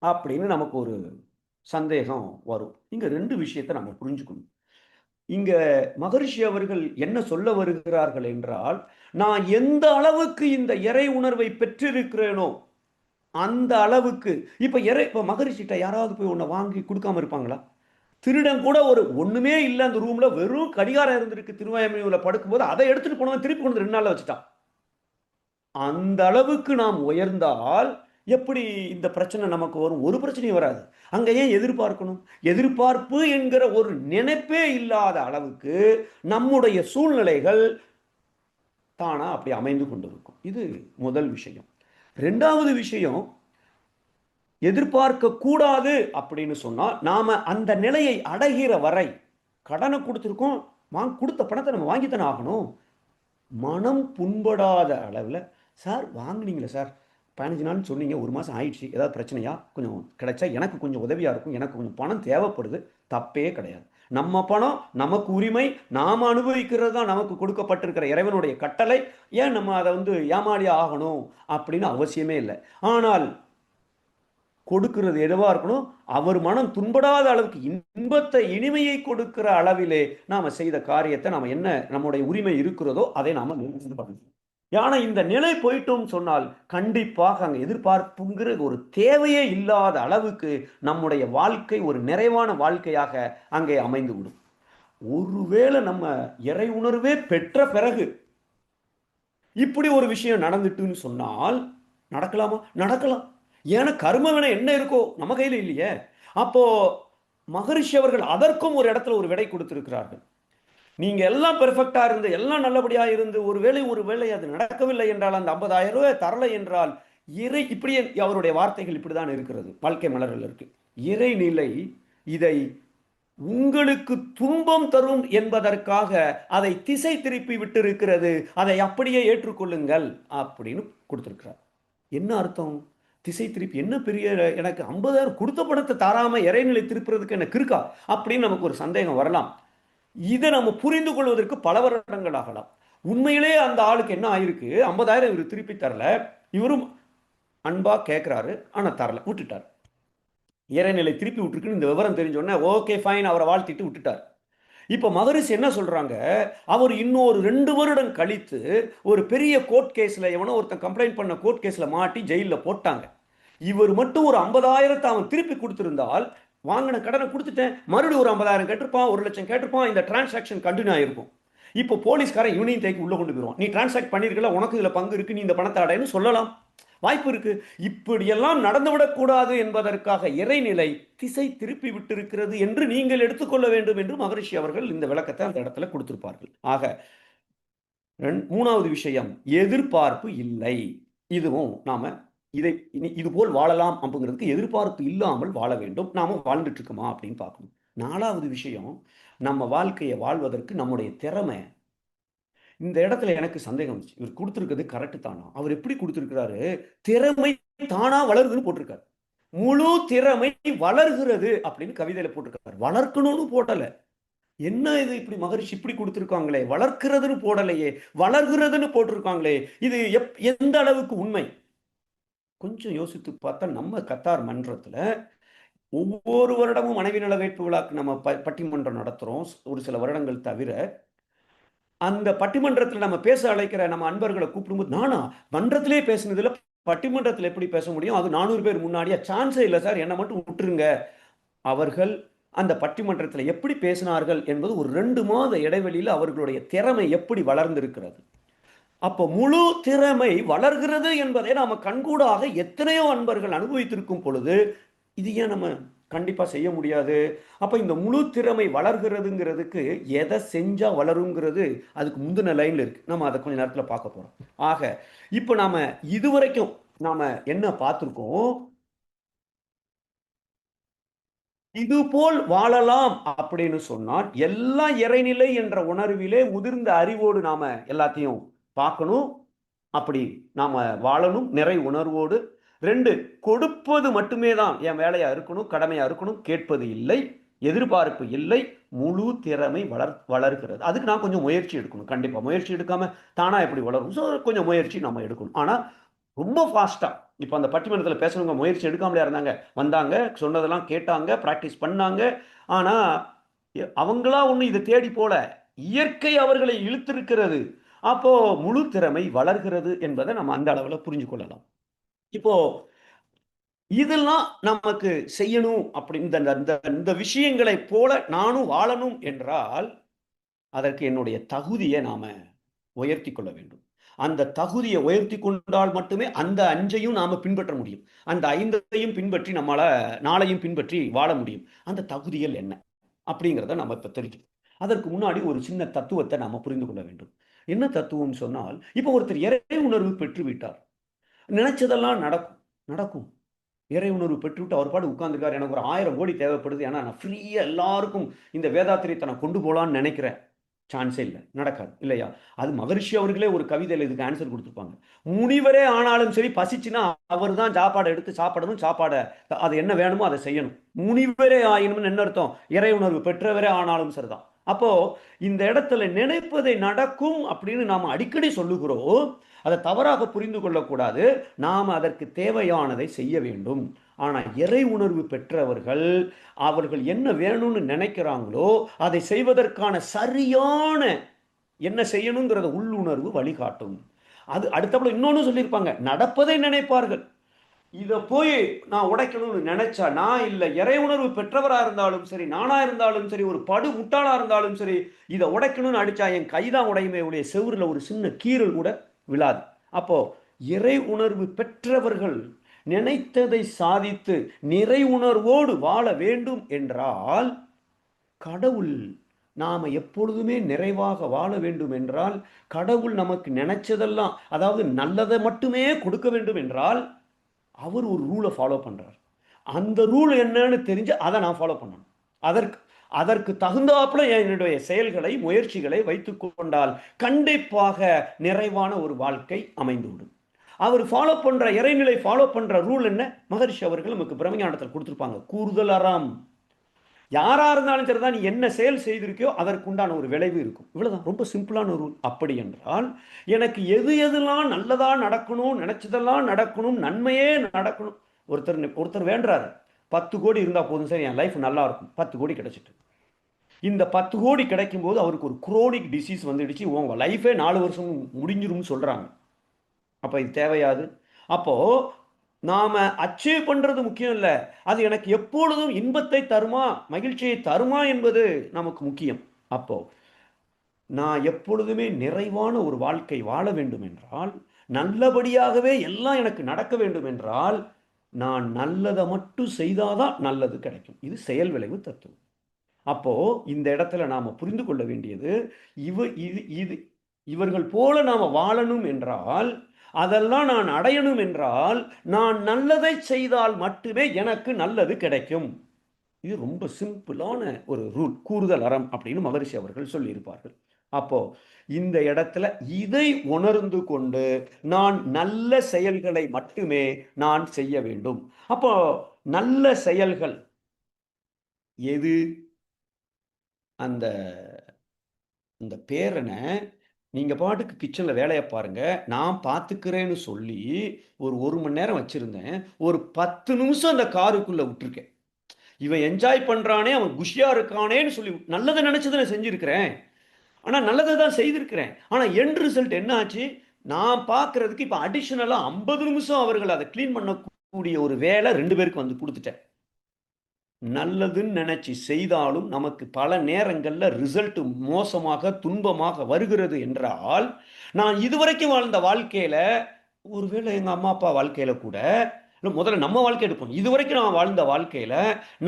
Speaker 1: அப்படின்னு நமக்கு ஒரு சந்தேகம் வரும். இங்க 2 விஷயத்தை நம்ம புரிஞ்சுக்கணும். இங்க மகரிஷி அவர்கள் என்ன சொல்ல வருகிறார்கள் என்றால், நான் எந்த அளவுக்கு இந்த இறை உணர்வை பெற்றிருக்கிறேனோ அந்த அளவுக்கு, இப்ப மகரிஷிட்ட யாராவது போய் ஒன்ன வாங்கி கொடுக்காம இருப்பாங்களா? திருடன் கூட ஒண்ணுமே இல்லை அந்த ரூம்ல, வெறும் கடிகாரம் இருந்திருக்கு திருவாயமையூர்ல படுக்கும்போது, அதை எடுத்துட்டு போனவன் திருப்பி கொண்டு 2 நாள்ல வச்சுட்டான். அந்த அளவுக்கு நாம் உயர்ந்தால் எப்படி இந்த பிரச்சனை நமக்கு வரும்? ஒரு பிரச்சனையும் வராது. அங்க ஏன் எதிர்பார்க்கணும்? எதிர்பார்ப்பு என்கிற ஒரு நினைப்பே இல்லாத அளவுக்கு நம்முடைய சூழ்நிலைகள் தானா அப்படி அமைந்து கொண்டிருக்கும். இது முதல் விஷயம். 2வது விஷயம், எதிர்பார்க்க கூடாது அப்படின்னு சொன்னா, நாம அந்த நிலையை அடைகிற வரை கடனை கொடுத்துருக்கோம், கொடுத்த பணத்தை நம்ம வாங்கித்தானே ஆகணும். மனம் புண்படாத அளவில், சார் வாங்குனீங்களே சார், 15 நாள்னு சொன்னீங்க, 1 மாதம் ஆயிடுச்சு, ஏதாவது பிரச்சனையா? கொஞ்சம் கிடைச்சா எனக்கு கொஞ்சம் உதவியாக இருக்கும், எனக்கு கொஞ்சம் பணம் தேவைப்படுது. தப்பே கிடையாது. நம்ம பணம், நமக்கு உரிமை, நாம் அனுபவிக்கிறது தான் நமக்கு கொடுக்கப்பட்டிருக்கிற இறைவனுடைய கட்டளை. ஏன் நம்ம அதை ஏமாளியா ஆகணும் அப்படின்னு அவசியமே இல்லை. ஆனால் கொடுக்கிறது எதுவா இருக்கணும், அவர் மனம் துன்படாத அளவுக்கு இன்பத்தை, இனிமையை கொடுக்கிற அளவிலே நாம செய்த காரியத்தை, நாம என்ன நம்முடைய உரிமை இருக்கிறதோ அதை நாம பண்ணணும். ஆனா இந்த நிலை போயிட்டோம் சொன்னால் கண்டிப்பாக அங்க எதிர்பார்ப்புங்கிற ஒரு தேவையே இல்லாத அளவுக்கு நம்முடைய வாழ்க்கை ஒரு நிறைவான வாழ்க்கையாக அங்கே அமைந்து விடும். ஒருவேளை நம்ம இறை உணர்வே பெற்ற பிறகு இப்படி ஒரு விஷயம் நடந்துட்டுன்னு சொன்னால் நடக்கலாமா? நடக்கலாம். ஏன்னா கர்மவினை என்ன இருக்கோ நம்ம கையில இல்லையே. அப்போ மகரிஷி அவர்கள் அதற்கும் ஒரு இடத்துல ஒரு விடை கொடுத்திருக்கிறார்கள். நீங்க எல்லாம் பெர்ஃபெக்டா இருந்து, எல்லாம் நல்லபடியா இருந்து, ஒருவேளை அது நடக்கவில்லை என்றால், அந்த 50,000 ரூபாய் தரலை என்றால், இறை இப்படியே அவருடைய வார்த்தைகள் இப்படிதான் இருக்கிறது. வாழ்க்கை மலரில் இருக்கு. இறைநிலை இதை உங்களுக்கு துன்பம் தரும் என்பதற்காக அதை திசை திருப்பி விட்டு இருக்கிறது, அதை அப்படியே ஏற்றுக்கொள்ளுங்கள் அப்படின்னு கொடுத்திருக்கிறார். என்ன அர்த்தம்? திசை திருப்பி என்ன பெரிய, எனக்கு 50,000 கொடுத்த பணத்தை தாராம இறைநிலை திருப்புறதுக்கு எனக்கு இருக்கா அப்படின்னு நமக்கு ஒரு சந்தேகம் வரலாம். இதை நம்ம புரிந்து கொள்வதற்கு பல வருடங்கள் ஆகலாம். உண்மையிலே அந்த ஆளுக்கு என்ன ஆயிருக்கு, 50,000 இவர் திருப்பி தரல, இவரும் அன்பா கேட்கிறாரு, ஆனா தரல, விட்டுட்டார். இறைநிலை திருப்பி விட்டுருக்குன்னு இந்த விவரம் தெரிஞ்சோடனே ஓகே ஃபைன், அவரை வாழ்த்திட்டு விட்டுட்டார். இப்போ மகரிஷி என்ன சொல்றாங்க, அவர் இன்னொரு 2 வருடம் கழித்து ஒரு பெரிய கோர்ட் கேஸ்ல, எவனோ ஒருத்தன் கம்ப்ளைண்ட் பண்ண கோர்ட் கேஸ்ல மாட்டி ஜெயிலில் போட்டாங்க. இவர் மட்டும் ஒரு 50,000 அவன் திருப்பி கொடுத்திருந்தால், வாங்கின கடனை கொடுத்துட்டேன், மறுபடியும் ஒரு 50,000 கேட்டிருப்பான், 1,00,000 கேட்டிருப்பான், இந்த டிரான்சாக்ஷன் கண்டினியூ ஆயிருக்கும். இப்போ போலீஸ்காரன் இவனையும் தேக்கி உள்ள கொண்டு போயிடுவான். நீ டிரான்சாக்ட் பண்ணிருக்கல, உனக்கு இதுல பங்கு இருக்கு, நீ இந்த பணத்தை அடையன்னு சொல்லலாம், வாய்ப்பு இருக்கு. இப்படியெல்லாம் நடந்துவிடக்கூடாது என்பதற்காக இறைநிலை திசை திருப்பி விட்டிருக்கிறது என்று நீங்கள் எடுத்துக்கொள்ள வேண்டும் என்று மகரிஷி அவர்கள் இந்த விளக்கத்தை அந்த இடத்துல கொடுத்திருப்பார்கள். ஆக 3வது விஷயம், எதிர்பார்ப்பு இல்லை. இதுவும் நாம இதை இது போல் வாழலாம் அப்படிங்கிறதுக்கு எதிர்பார்ப்பு இல்லாமல் வாழ வேண்டும். நாம வாழ்ந்துட்டு இருக்கோமா அப்படின்னு பார்க்கணும். 4வது விஷயம், நம்ம வாழ்க்கையை வாழ்வதற்கு நம்முடைய திறமை. இந்த இடத்துல எனக்கு சந்தேகம் வந்துச்சு. இவர் கொடுத்திருக்கிறது கரெக்ட் தானா? அவர் எப்படி கொடுத்திருக்கிறாரு, திறமை தானா வளருதுன்னு போட்டிருக்காரு. முழு திறமை வளர்கிறது அப்படின்னு கவிதையில போட்டிருக்காரு. வளர்க்கணும்னு போடல. என்ன இது இப்படி மகரிஷி இப்படி கொடுத்திருக்காங்களே, வளர்க்கிறதுன்னு போடலையே, வளர்கிறதுன்னு போட்டிருக்காங்களே, இது எந்த அளவுக்கு உண்மை? கொஞ்சம் யோசித்து பார்த்தா, நம்ம கத்தார் மன்றத்துல ஒவ்வொரு வருடமும் மனைவி நல வேட்பு விழாக்கு நம்ம பட்டிமன்றம் நடத்துறோம். ஒரு சில வருடங்கள் தவிர அந்த பட்டிமன்றத்தில் நம்ம பேச அழைக்கிற நம்ம அன்பர்களை கூப்பிடும்போது, நானா மன்றத்திலே பேசினதுல பட்டிமன்றத்தில் எப்படி பேச முடியும், அது 400 பேர் முன்னாடியா? சான்ஸே இல்லை சார், என்னை மட்டும் விட்டுருங்க. அவர்கள் அந்த பட்டிமன்றத்தில் எப்படி பேசினார்கள் என்பது ஒரு 2 மாத இடைவெளியில் அவர்களுடைய திறமை எப்படி வளர்ந்திருக்கிறது. அப்போ முழு திறமை வளர்கிறது என்பதை நாம கண்கூடாக எத்தனையோ அன்பர்கள் அனுபவித்திருக்கும் பொழுது, இது ஏன் நம்ம கண்டிப்பா செய்ய முடியாது? அப்ப இந்த முழு திறமை வளர்கிறதுங்கிறதுக்கு எதை செஞ்சா வளருங்கிறது அதுக்கு முந்தின லைன்ல இருக்கு. நம்ம அதை கொஞ்ச நேரத்துல பார்க்க போறோம். ஆக இப்ப நாம இதுவரைக்கும் நாம என்ன பார்த்திருக்கோம், இது போல் வாழலாம் அப்படின்னு சொன்னால் எல்லாம் இறைநிலை என்ற உணர்விலே முதிர்ந்த அறிவோடு நாம எல்லாத்தையும் பார்க்கணும். அப்படி நாம வாழணும் நிறை உணர்வோடு. 2, கொடுப்பது மட்டுமே தான் என் வேலையா இருக்கணும், கடமையா இருக்கணும், கேட்பது இல்லை, எதிர்பார்ப்பு இல்லை, முழு திறமை வளர்கிறது. அதுக்கு நான் கொஞ்சம் முயற்சி எடுக்கணும். கண்டிப்பா முயற்சி எடுக்காம தானா எப்படி வளரும்? ஸோ கொஞ்சம் முயற்சி நம்ம எடுக்கணும். ஆனா ரொம்ப ஃபாஸ்டா, இப்போ அந்த பட்டிமன்றத்தில் பேசுறவங்க முயற்சி எடுக்காமலே இருந்தாங்க, வந்தாங்க, சொன்னதெல்லாம் கேட்டாங்க, பிராக்டிஸ் பண்ணாங்க. ஆனா அவங்களா ஒண்ணு இதை தேடி போல, இயற்கை அவர்களை இழுத்திருக்கிறது. அப்போ முழு திறமை வளர்கிறது என்பதை நம்ம அந்த அளவுல புரிஞ்சு கொள்ளலாம். இப்போ இதெல்லாம் நமக்கு செய்யணும் அப்படின்னு இந்த விஷயங்களை போல நானும் வாழணும் என்றால், அதற்கு என்னுடைய தகுதியை நாம உயர்த்தி கொள்ள வேண்டும். அந்த தகுதியை உயர்த்தி கொண்டால் மட்டுமே அந்த 5ஐயும் நாம பின்பற்ற முடியும். அந்த 5ஐயும் பின்பற்றி நம்மளால 4ஐயும் பின்பற்றி வாழ முடியும். அந்த தகுதிகள் என்ன அப்படிங்கிறத நம்ம இப்ப தெரிஞ்சுக்கணும். அதற்கு முன்னாடி ஒரு சின்ன தத்துவத்தை நாம புரிந்து கொள்ள வேண்டும். என்ன தத்துவம் சொன்னால், இப்ப ஒருத்தர் இறை உணர்வு பெற்று விட்டார். நினைச்சதெல்லாம் நடக்கும். நடக்கும். இறை உணர்வு பெற்றுவிட்டு அவர் பாட்டு உட்கார்ந்துருக்காரு. எனக்கு ஒரு 1000 கோடி தேவைப்படுது. ஏன்னா நான் ஃப்ரீயா எல்லாருக்கும் இந்த வேதாத்திரியத்தை நான் கொண்டு போலான்னு நினைக்கிறேன். சான்ஸே இல்லை, நடக்காது இல்லையா? அது மகரிஷி அவர்களே ஒரு கவிதையில் இதுக்கு ஆன்சர் கொடுத்துருப்பாங்க. முனிவரே ஆனாலும் சரி, பசிச்சுன்னா அவர் தான் சாப்பாடை எடுத்து சாப்பிடணும், சாப்பாடை அது என்ன வேணுமோ அதை செய்யணும். முனிவரே ஆயினும்னு என்ன அர்த்தம்? இறை உணர்வு பெற்றவரே ஆனாலும் சரிதான். அப்போ இந்த இடத்துல நினைப்பதை நடக்கும் அப்படின்னு நாம அடிக்கடி சொல்லுகிறோம். அதை தவறாக புரிந்து கொள்ளக்கூடாது. நாம் அதற்கு தேவையானதை செய்ய வேண்டும். ஆனால் இறை உணர்வு பெற்றவர்கள் அவர்கள் என்ன வேணும்னு நினைக்கிறாங்களோ அதை செய்வதற்கான சரியான என்ன செய்யணுங்கிறத உள்ளுணர்வு வழிகாட்டும். அது அடுத்தப்பட இன்னொன்னு சொல்லியிருப்பாங்க, நடப்பதை நினைப்பார்கள். இதை போய் நான் உடைக்கணும்னு நினைச்சா, நான் இல்லை, இறை உணர்வு பெற்றவராக இருந்தாலும் சரி, நானா இருந்தாலும் சரி, ஒரு படு முட்டாளா இருந்தாலும் சரி, இதை உடைக்கணும்னு அடிச்சா என் கைதான் உடையுமே உடைய, செவுரில் ஒரு சின்ன கீறல் கூட விழாது. அப்போ இறை உணர்வு பெற்றவர்கள் நினைத்ததை சாதித்து நிறை உணர்வோடு வாழ வேண்டும் என்றால், கடவுள் நாம எப்பொழுதுமே நிறைவாக வாழ வேண்டும் என்றால், கடவுள் நமக்கு நினைச்சதெல்லாம், அதாவது நல்லதை மட்டுமே கொடுக்க வேண்டும் என்றால், அவர் ஒரு ரூலை ஃபாலோ பண்றார். அந்த ரூல் என்னன்னு தெரிஞ்சு அதை நான் ஃபாலோ பண்ணணும். அதற்கு அதற்கு தகுந்தாப்புல என்னுடைய செயல்களை முயற்சிகளை வைத்துக் கொண்டால் கண்டிப்பாக நிறைவான ஒரு வாழ்க்கை அமைந்துவிடும். அவர் ஃபாலோ பண்ற இறைநிலை ஃபாலோ பண்ற ரூல் என்ன? மகரிஷி அவர்கள் நமக்கு பிரம்மஞானத்தில் கொடுத்திருப்பாங்க. கூறுதல் அறம். யாரா இருந்தாலும் சரிதான், நீ என்ன செயல் செய்திருக்கியோ அதற்குண்டான ஒரு விளைவு இருக்கும். இவ்வளவுதான், ரொம்ப சிம்பிளான ரூல். அப்படி என்றால் எனக்கு எது எதெல்லாம் நல்லதா நடக்கணும், நினைச்சதெல்லாம் நடக்கணும், நன்மையே நடக்கணும். ஒருத்தர் வேண்டாரு, 10 கோடி இருந்தா போதும் சார், என் லைஃப் நல்லா இருக்கும். 10 கோடி கிடைச்சிட்டு, இந்த 10 கோடி கிடைக்கும் போது அவருக்கு ஒரு குரோனிக் டிசீஸ் வந்துடுச்சு, உங்க லைஃபே 4 வருஷம் முடிஞ்சிரும் சொல்றாங்க. அப்ப இது தேவையாது. அப்போ நாம அச்சீவ் பண்றது முக்கியம் இல்லை, அது எனக்கு எப்பொழுதும் இன்பத்தை தருமா, மகிழ்ச்சியை தருமா என்பது நமக்கு முக்கியம். அப்போ நான் எப்பொழுதுமே நிறைவான ஒரு வாழ்க்கை வாழ வேண்டும் என்றால், நல்லபடியாகவே எல்லாம் எனக்கு நடக்க வேண்டும் என்றால், நான் நல்லதை மட்டும் செய்தாதான் நல்லது கிடைக்கும். இது செயல் விளைவு தத்துவம். அப்போ இந்த இடத்துல நாம புரிந்து கொள்ள வேண்டியது, இவர்கள் போல நாம வாழணும் என்றால், அதெல்லாம் நான் அடையணும் என்றால், நான் நல்லதை செய்தால் மட்டுமே எனக்கு நல்லது கிடைக்கும். இது ரொம்ப சிம்பிளான ஒரு ரூல், கூறுதல் அறம் அப்படின்னு மகரிஷி அவர்கள் சொல்லியிருப்பார்கள். அப்போ இந்த இடத்துல இதை உணர்ந்து கொண்டு நான் நல்ல செயல்களை மட்டுமே நான் செய்ய வேண்டும். அப்போ நல்ல செயல்கள் எது? அந்த அந்த பேரனை நீங்க பாட்டுக்கு கிச்சன்ல வேலையை பாருங்க, நான் பார்த்துக்கிறேன்னு சொல்லி ஒரு மணி நேரம் வச்சிருந்தேன். ஒரு 10 நிமிஷம் அந்த காருக்குள்ள விட்டுருக்கேன். இவன் என்ஜாய் பண்றானே, அவன் குஷியா இருக்கானேன்னு சொல்லி நல்லதை நினைச்சதை நான் செஞ்சிருக்கிறேன். ஆனா நல்லதை தான் செய்திருக்கிறேன். ஆனா எண்ட் ரிசல்ட் என்ன ஆச்சு? நான் பார்க்கறதுக்கு இப்ப அடிஷனலா 50 நிமிஷம் அவர்கள் அதை கிளீன் பண்ணக்கூடிய ஒரு வேலை 2 பேருக்கு வந்து கொடுத்துட்டேன். நல்லதுன்னு நினைச்சு செய்தாலும் நமக்கு பல நேரங்கள்ல ரிசல்ட் மோசமாக துன்பமாக வருகிறது என்றால், நான் இதுவரைக்கும் வாழ்ந்த வாழ்க்கையில, ஒருவேளை எங்க அம்மா அப்பா வாழ்க்கையில கூட, முதல்ல நம்ம வாழ்க்கை எடுப்போம், இதுவரைக்கும் நான் வாழ்ந்த வாழ்க்கையில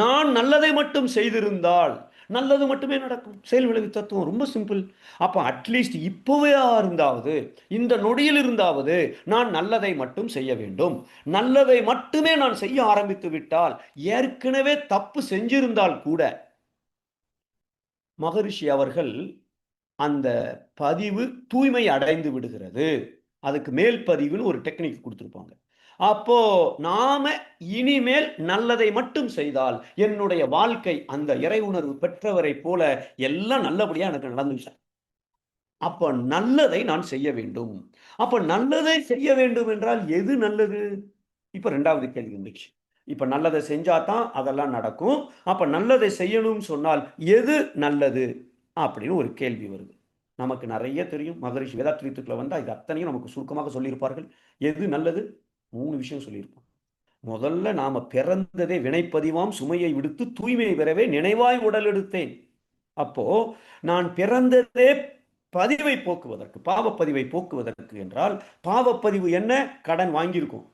Speaker 1: நான் நல்லதை மட்டும் செய்திருந்தால் நல்லது மட்டுமே நடக்கும். செயல் விளைவு தத்துவம் ரொம்ப சிம்பிள். அப்ப அட்லீஸ்ட் இப்பவே இருந்தாவது, இந்த நொடியில் இருந்தாவது நான் நல்லதை மட்டும் செய்ய வேண்டும். நல்லதை மட்டுமே நான் செய்ய ஆரம்பித்து விட்டால், ஏற்கனவே தப்பு செஞ்சிருந்தால் கூட மகரிஷி அவர்கள் அந்த பதிவு தூய்மை அடைந்து விடுகிறது. அதுக்கு மேல் பதிவுன்னு ஒரு டெக்னிக் கொடுத்திருப்பாங்க. அப்போ நாம இனிமேல் நல்லதை மட்டும் செய்தால் என்னுடைய வாழ்க்கை அந்த இறை உணர்வு பெற்றவரை போல எல்லாம் நல்லபடியா எனக்கு நடந்துச்சு. அப்ப நல்லதை நான் செய்ய வேண்டும். அப்ப நல்லதை செய்ய வேண்டும் என்றால் எது நல்லது? இப்ப 2வது கேள்வி வந்துச்சு. இப்ப நல்லதை செஞ்சாதான் அதெல்லாம் நடக்கும். அப்ப நல்லதை செய்யணும்னு சொன்னால் எது நல்லது அப்படின்னு ஒரு கேள்வி வருது. நமக்கு நிறைய தெரியும். மகரிஷி வேதாத்ரீத்துக்குள்ள வந்தா இது அத்தனையும் நமக்கு சுருக்கமாக சொல்லியிருப்பார்கள். எது நல்லது? 3 விஷயம் சொல்லியிருப்போம். முதல்ல நாம பிறந்ததே வினைப்பதிவாம் சுமையை விடுத்து தூய்மை பெறவே நினைவாய் உடல் எடுத்தேன். அப்போ நான் பிறந்ததே பதிவை போக்குவதற்கு, பாவப்பதிவை போக்குவதற்கு என்றால், பாவப்பதிவு என்ன? கடன் வாங்கியிருக்கும்.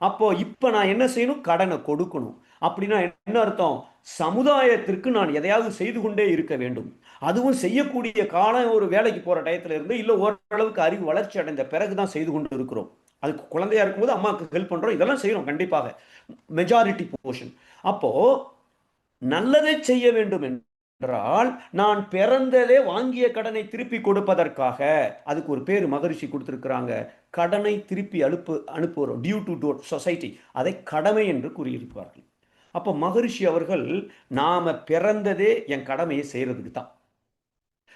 Speaker 1: அப்போ இப்ப நான் என்ன செய்யணும்? கடனை கொடுக்கணும். அப்படின்னா என்ன அர்த்தம்? சமுதாயத்திற்கு நான் எதையாவது செய்து கொண்டே இருக்க வேண்டும். அதுவும் செய்யக்கூடிய காலம் ஒரு வேலைக்கு போற டயத்துல இருந்து இல்ல ஓரளவுக்கு அறிவு வளர்ச்சி அடைந்த பிறகுதான் செய்து கொண்டு இருக்கிறோம். அதுக்கு குழந்தையா இருக்கும்போது அம்மாவுக்கு ஹெல்ப் பண்றோம், இதெல்லாம் செய்யணும் கண்டிப்பாக, மெஜாரிட்டி போர்ஷன். அப்போ நல்லதை செய்ய வேண்டும் என்றால் நான் பிறந்ததே வாங்கிய கடனை திருப்பி கொடுப்பதற்காக, அதுக்கு ஒரு பேர் மகரிஷி கொடுத்திருக்கிறாங்க, கடனை திருப்பி அனுப்புகிறோம், டியூ டு சொசைட்டி, அதை கடமை என்று கூறியிருப்பார்கள். அப்போ மகரிஷி அவர்கள், நாம பிறந்ததே என் கடமையை செய்யறதுக்கு தான்.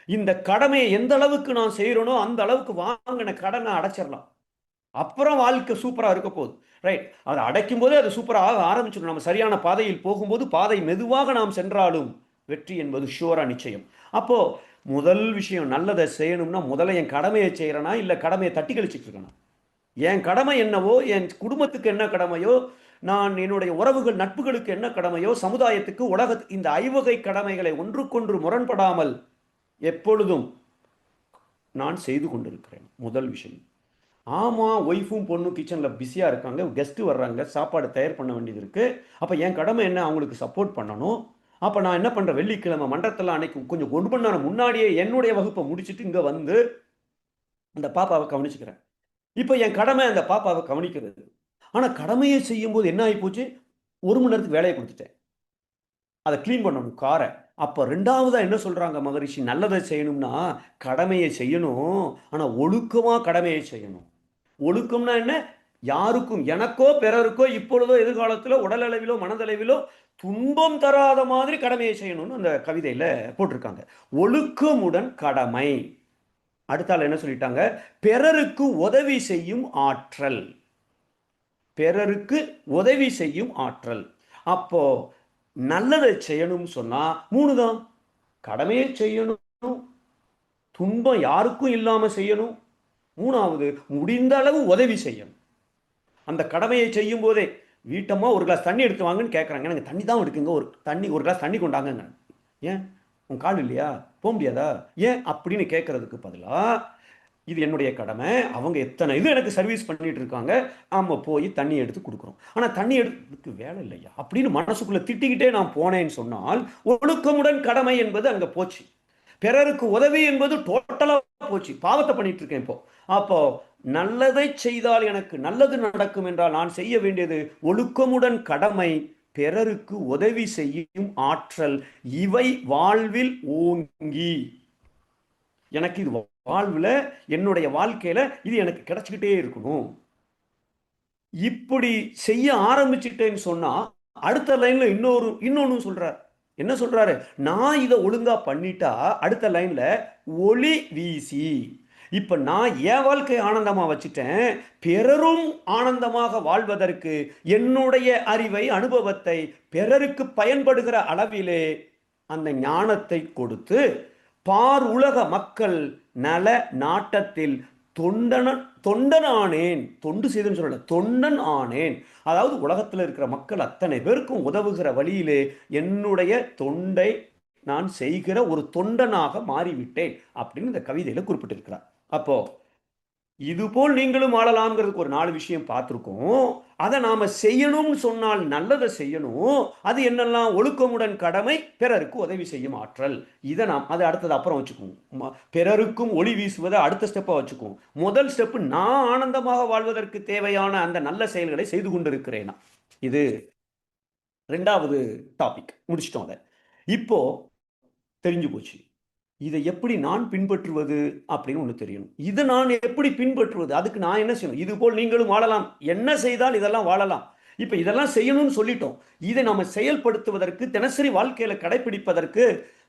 Speaker 1: இந்த கடமையை எந்த அளவுக்கு நான் செய்யறனோ அந்த அளவுக்கு வாங்கின கடனை அடைச்சிடலாம், அப்புறம் வாழ்க்கை சூப்பரா இருக்க போகுது. ரைட், அதை அடைக்கும் போதே அது சூப்பராக ஆரம்பிச்சிடும். நம்ம சரியான பாதையில் போகும்போது பாதை மெதுவாக நாம் சென்றாலும் வெற்றி என்பது ஷூரா நிச்சயம். அப்போ முதல் விஷயம், நல்லதை செய்யணும்னா முதல்ல என் கடமையை செய்யறனா இல்ல கடமையை தட்டி கழிச்சிட்டு இருக்கணும். என் கடமை என்னவோ, என் குடும்பத்துக்கு என்ன கடமையோ, நான் என்னுடைய உறவுகள் நட்புகளுக்கு என்ன கடமையோ, சமுதாயத்துக்கு, உலகத்துக்கு, இந்த ஐவகை கடமைகளை ஒன்றுக்கொன்று முரண்படாமல் எப்பொழுதும் நான் செய்து கொண்டிருக்கிறேன். முதல் விஷயம். ஆமா, ஒய்ஃபும் பொண்ணும் கிச்சனில் பிஸியாக இருக்காங்க, கெஸ்ட்டு வர்றாங்க, சாப்பாடு தயார் பண்ண வேண்டியது இருக்குது. அப்போ என் கடமை என்ன? அவங்களுக்கு சப்போர்ட் பண்ணணும். அப்போ நான் என்ன பண்ணுறேன்? வெள்ளிக்கிழமை மன்றத்தில் அன்னைக்கு கொஞ்சம் 1 மணி நேரம் முன்னாடியே என்னுடைய வகுப்பை முடிச்சுட்டு இங்கே வந்து அந்த பாப்பாவை கவனிச்சுக்கிறேன். இப்போ என் கடமை அந்த பாப்பாவை கவனிக்கிறது. ஆனால் கடமையை செய்யும்போது என்ன ஆகி போச்சு? 1 மணி நேரத்துக்கு வேலையை கொடுத்துட்டேன். அதை க்ளீன் பண்ணணும் காரை. அப்போ ரெண்டாவதா என்ன சொல்றாங்க மகரிஷி? நல்லதை செய்யணும்னா கடமையை செய்யணும், ஆனால் ஒழுக்கமாக கடமையை செய்யணும். ஒழுக்கம்னா என்ன? யாருக்கும், எனக்கோ பிறருக்கோ இப்பொழுதோ எதிர்காலத்தில் உடலளவிலோ மனதளவிலோ துன்பம் தராத மாதிரி கடமையை செய்யணும்னு அந்த கவிதையில போட்டிருக்காங்க. ஒழுக்கமுடன் கடமை. அடுத்தால என்ன சொல்லிட்டாங்க? பிறருக்கு உதவி செய்யும் ஆற்றல். பிறருக்கு உதவி செய்யும் ஆற்றல். அப்போ நல்லதை செய்யணும்னு சொன்னா 3 தான். கடமையை செய்யணும், துன்பம் யாருக்கும் இல்லாம செய்யணும், 3வது முடிந்த அளவு உதவி செய்யணும். அந்த கடமையை செய்யும் போதே வீட்டம்மா ஒரு கிளாஸ் தண்ணி எடுத்து வாங்கன்னு கேட்குறாங்க, எனக்கு தண்ணி தான் எடுக்குங்க, ஒரு கிளாஸ் தண்ணி கொண்டாங்க. ஏன் உன் கால் இல்லையா, போக முடியாதா, ஏன் அப்படின்னு கேட்கறதுக்கு பதிலாக, இது என்னுடைய கடமை, அவங்க எத்தனை இது எனக்கு சர்வீஸ் பண்ணிட்டு இருக்காங்க, ஆமா போய் தண்ணி எடுத்து கொடுக்குறோம். ஆனால் தண்ணி எடுக்கிறதுக்கு வேலை இல்லையா அப்படின்னு மனசுக்குள்ள திட்டிக்கிட்டே நான் போனேன்னு சொன்னால் ஒழுக்கமுடன் கடமை என்பது அங்கே போச்சு. பிறருக்கு உதவி என்பது டோட்டலாக போச்சு, பாவத்தை பண்ணிட்டு இருக்கேன் இப்போ. அப்போ நல்லதை செய்தால் எனக்கு நல்லது நடக்கும் என்றால் நான் செய்ய வேண்டியது ஒழுக்கமுடன் கடமை, பிறருக்கு உதவி செய்யும் ஆற்றல். இவை வாழ்வில் ஓங்கி, எனக்கு இது வாழ்வில் என்னுடைய வாழ்க்கையில இது எனக்கு கிடைச்சிக்கிட்டே இருக்கணும். இப்படி செய்ய ஆரம்பிச்சுட்டேன்னு சொன்னா அடுத்த லைன்ல இன்னொன்னு சொல்றார். என்ன சொல்றாரு? நான் இதை ஒழுங்கா பண்ணிட்டா அடுத்த லைன்ல ஒளி வீசி, இப்ப நான் என் வாழ்க்கையை ஆனந்தமா வச்சுட்டேன், பிறரும் ஆனந்தமாக வாழ்வதற்கு என்னுடைய அறிவை, அனுபவத்தை பிறருக்கு பயன்படுகிற அளவிலே அந்த ஞானத்தை கொடுத்து பார் உலக மக்கள் நல நாட்டத்தில் தொண்டன் ஆனேன். தொண்டு செய்துன்னு சொல்லல, தொண்டன் ஆனேன். அதாவது உலகத்தில் இருக்கிற மக்கள் அத்தனை பேருக்கும் உதவுகிற வழியிலே என்னுடைய தொண்டை நான் செய்கிற ஒரு தொண்டனாக மாறிவிட்டேன் அப்படின்னு இந்த கவிதையில குறிப்பிட்டிருக்கிறார். அப்போ இதுபோல் நீங்களும் வாழலாம்ங்கிறதுக்கு ஒரு 4 விஷயம் பார்த்துருக்கோம். அதை நாம செய்யணும்னு சொன்னால் நல்லதை செய்யணும். அது என்னெல்லாம்? ஒழுக்கமுடன் கடமை, பிறருக்கு உதவி செய்யும் ஆற்றல். இதை நாம் அது அடுத்தது அப்புறம் வச்சுக்குவோம். பிறருக்கும் ஒளி வீசுவதை அடுத்த ஸ்டெப்பா வச்சுக்குவோம். முதல் ஸ்டெப்பு, நான் ஆனந்தமாக வாழ்வதற்கு தேவையான அந்த நல்ல செயல்களை செய்து கொண்டிருக்கிறேனா, இது 2வது டாபிக். முடிச்சிட்டோம். அதை இப்போ தெரிஞ்சு போச்சு. இதை எப்படி நான் பின்பற்றுவது அப்படின்னு ஒன்று தெரியணும். இதை நான் எப்படி பின்பற்றுவது? அதுக்கு நான் என்ன செய்யணும்? இது போல் நீங்களும் வாழலாம். என்ன செய்தால் இதெல்லாம் வாழலாம். இப்ப இதெல்லாம் செய்யணும்னு சொல்லிட்டோம். இதை நாம செயல்படுத்துவதற்கு, தினசரி வாழ்க்கையில கடைபிடிப்பதற்கு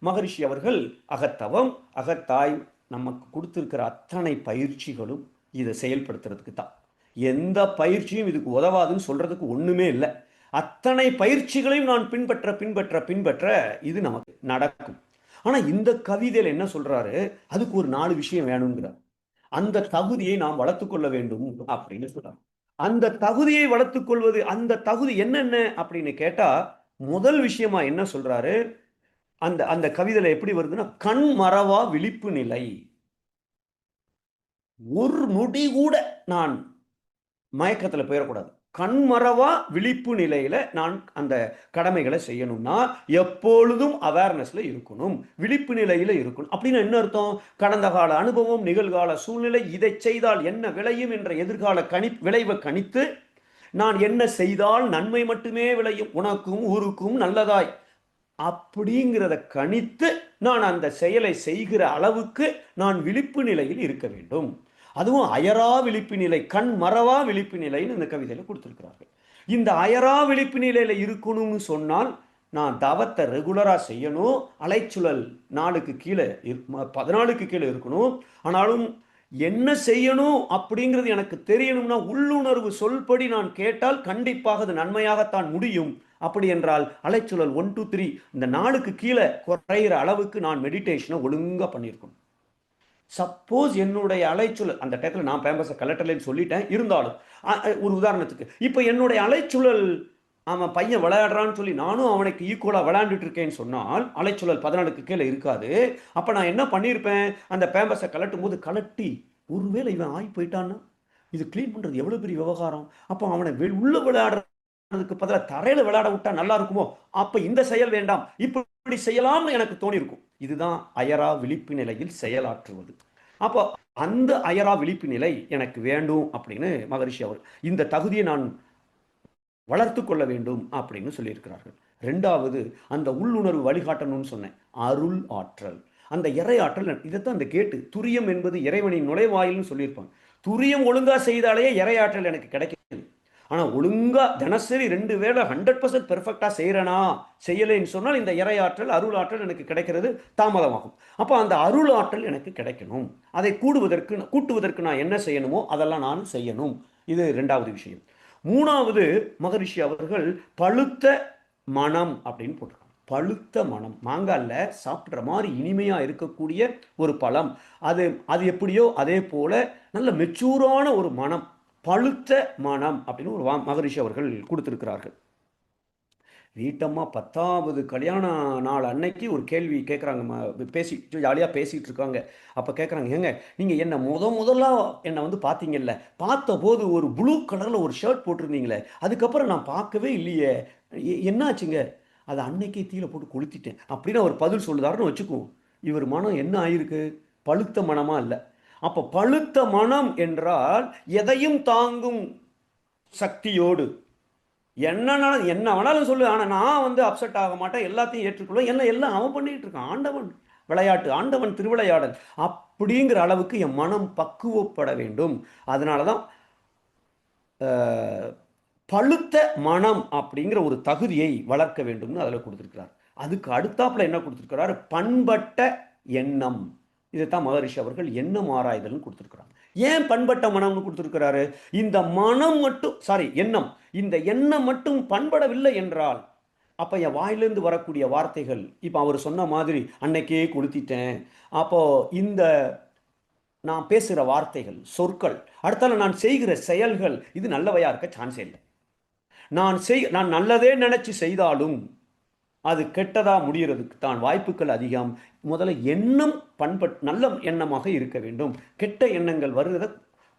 Speaker 1: மகரிஷி அவர்கள் அகத்தவம், அகத்தாய் நமக்கு கொடுத்திருக்கிற அத்தனை பயிற்சிகளும் இதை செயல்படுத்துறதுக்கு தான். எந்த பயிற்சியும் இதுக்கு உதவாதுன்னு சொல்றதுக்கு ஒண்ணுமே இல்லை. அத்தனை பயிற்சிகளையும் நான் பின்பற்ற பின்பற்ற பின்பற்ற இது நமக்கு நடக்கும். ஆனா இந்த கவிதையில என்ன சொல்றாரு? அதுக்கு ஒரு 4 விஷயம் வேணுங்கிறார். அந்த தகுதியை நாம் வளர்த்துக்கொள்ள வேண்டும் அப்படின்னு சொல்றாரு. அந்த தகுதியை வளர்த்துக் கொள்வது, அந்த தகுதி என்னென்ன அப்படின்னு கேட்டா, முதல் விஷயமா என்ன சொல்றாரு? அந்த அந்த கவிதையில எப்படி வருதுன்னா, கண் மறவா விழிப்பு நிலை. ஒரு நொடி கூட நான் மயக்கத்தில் போயிடக்கூடாது. கண்மறவா விழிப்பு நிலையில நான் அந்த கடமைகளை செய்யணும்னா எப்பொழுதும் அவேர்னஸ்ல இருக்கணும், விழிப்பு நிலையில இருக்கணும். அப்படின்னு என்ன அர்த்தம்? கடந்த கால அனுபவம், நிகழ்கால சூழ்நிலை, இதை செய்தால் என்ன விளையும் என்ற எதிர்கால விளைவை கணித்து நான் என்ன செய்தால் நன்மை மட்டுமே விளையும், உனக்கும் ஊருக்கும் நல்லதாய் அப்படிங்கிறத கணித்து நான் அந்த செயலை செய்கிற அளவுக்கு நான் விழிப்பு நிலையில் இருக்க வேண்டும். அதுவும் அயரா விழிப்பு நிலை, கண் மறவா விழிப்பு நிலைன்னு இந்த கவிதையில கொடுத்திருக்கிறார்கள். இந்த அயரா விழிப்பு நிலையில இருக்கணும்னு சொன்னால் நான் தவத்தை ரெகுலரா செய்யணும். அலைச்சுழல் 4க்கு கீழே 14க்கு கீழே இருக்கணும். ஆனாலும் என்ன செய்யணும் அப்படிங்கிறது எனக்கு தெரியணும்னா உள்ளுணர்வு சொல்படி நான் கேட்டால் கண்டிப்பாக அது நன்மையாகத்தான் முடியும். அப்படி என்றால் அலைச்சுழல் 1 2 3 இந்த 4க்கு கீழே குறையிற அளவுக்கு நான் மெடிடேஷனை ஒழுங்கா பண்ணியிருக்கணும். சப்போஸ் என்னுடைய அலைச்சுழல் அந்த டயத்தில் நான் பேம்பஸை கலெக்டர்லேன்னு சொல்லிட்டேன், இருந்தாலும் ஒரு உதாரணத்துக்கு இப்போ என்னுடைய அலைச்சுழல் அவன் பையன் விளையாடுறான்னு சொல்லி நானும் அவனுக்கு ஈக்குவலாக விளையாண்டுட்டு இருக்கேன்னு சொன்னால் அலைச்சுழல் 14க்கு கீழே இருக்காது. அப்போ நான் என்ன பண்ணியிருப்பேன்? அந்த பேம்பஸை கலட்டும் போது கலட்டி ஒருவேளை இவன் ஆகி போயிட்டான்னா இது கிளீன் பண்ணுறது எவ்வளோ பெரிய விவகாரம். அப்போ அவனை உள்ள விளையாடுறதுக்கு பதிலாக தரையில் விளையாட விட்டா நல்லா இருக்குமோ, அப்போ இந்த செயல் வேண்டாம், இப்படி செய்யலாம்னு எனக்கு தோணியிருக்கும். இதுதான் அயரா விழிப்பு நிலையில் செயலாற்றுவது. அப்போ அந்த அயரா விழிப்பு நிலை எனக்கு வேண்டும் அப்படின்னு மகரிஷி அவர் இந்த தகுதியை நான் வளர்த்து கொள்ள வேண்டும் அப்படின்னு சொல்லியிருக்கிறார்கள். 2வது அந்த உள்ளுணர்வு வழிகாட்டணும்னு சொன்னேன், அருள் ஆற்றல். அந்த இறை ஆற்றல் இதைத்தான் அந்த கேட்டு துரியம் என்பது இறைவனின் நுழைவாயில்னு சொல்லியிருப்பாங்க. துரியம் ஒழுங்கா செய்தாலே இறை ஆற்றல் எனக்கு கிடைக்குது. ஆனால் ஒழுங்கா தினசரி 2 வேளை 100% பெர்ஃபெக்டாக செய்கிறேனா செய்யலைன்னு சொன்னால் இந்த இறை ஆற்றல் அருள் ஆற்றல் எனக்கு கிடைக்கிறது தாமதமாகும். அப்போ அந்த அருள் ஆற்றல் எனக்கு கிடைக்கணும். அதை கூட்டுவதற்கு நான் என்ன செய்யணுமோ அதெல்லாம் நான் செய்யணும். இது 2வது விஷயம். 3வது மகரிஷி அவர்கள் பழுத்த மனம் அப்படின்னு போட்டிருக்காங்க. பழுத்த மனம், மாங்கால்ல சாப்பிட்ற மாதிரி இனிமையா இருக்கக்கூடிய ஒரு பழம். அது எப்படியோ அதே போல நல்ல மெச்சூரான ஒரு மனம், பழுத்த மனம் அப்படின்னு ஒரு மகரிஷி அவர்கள் கொடுத்திருக்கிறார்கள். வீட்டம்மா 10வது கல்யாண நாள் அன்னைக்கு ஒரு கேள்வி கேட்குறாங்க, ஜாலியாக பேசிகிட்டு இருக்காங்க. அப்போ கேட்குறாங்க, ஏங்க நீங்கள் என்னை முதல்ல என்னை வந்து பார்த்தீங்கல்ல, பார்த்தபோது ஒரு ப்ளூ கலரில் ஒரு ஷர்ட் போட்டிருந்தீங்களே, அதுக்கப்புறம் நான் பார்க்கவே இல்லையே, என்னாச்சுங்க? அதை அன்னைக்கே தீயில போட்டு கொளுத்திட்டேன் அப்படின்னு அவர் பதில் சொல்லுதாருன்னு வச்சுக்குவோம். இவர் மனம் என்ன ஆயிருக்கு? பழுத்த மனமா இல்லை. அப்போ பழுத்த மனம் என்றால் எதையும் தாங்கும் சக்தியோடு என்ன வேணாலும் சொல்லு, ஆனால் நான் வந்து அப்செட் ஆக மாட்டேன், எல்லாத்தையும் ஏற்றுக்கொள்ள, எல்லாம் அவன் பண்ணிட்டு இருக்கான், ஆண்டவன் விளையாட்டு, ஆண்டவன் திருவிளையாடல் அப்படிங்கிற அளவுக்கு என் மனம் பக்குவப்பட வேண்டும். அதனால தான் பழுத்த மனம் அப்படிங்கிற ஒரு தகுதியை வளர்க்க வேண்டும்னு அதில் கொடுத்துருக்கிறார். அதுக்கு அடுத்தாப்புல என்ன கொடுத்துருக்கிறார்? பண்பட்ட எண்ணம். இதைத்தான் மகரிஷி அவர்கள் எண்ணம் ஆராய்தல்னு கொடுத்துருக்கிறாங்க. ஏன் பண்பட்ட மனம்னு கொடுத்துருக்கிறாரு? இந்த மனம் மட்டும் எண்ணம், இந்த எண்ணம் மட்டும் பண்படவில்லை என்றால் அப்போ என் வாயிலிருந்து வரக்கூடிய வார்த்தைகள், இப்போ அவர் சொன்ன மாதிரி அன்னைக்கே கொளுத்திட்டேன், அப்போ இந்த நான் பேசுகிற வார்த்தைகள், சொற்கள், அடுத்தால நான் செய்கிற செயல்கள் இது நல்லவையா இருக்க சான்ஸே இல்லை. நான் நல்லதே நினைச்சு செய்தாலும் அது கெட்டதா முடியறதுக்கு தான் வாய்ப்புகள் அதிகம். முதல்ல எண்ணம் நல்ல எண்ணமாக இருக்க வேண்டும். கெட்ட எண்ணங்கள் வருகிறத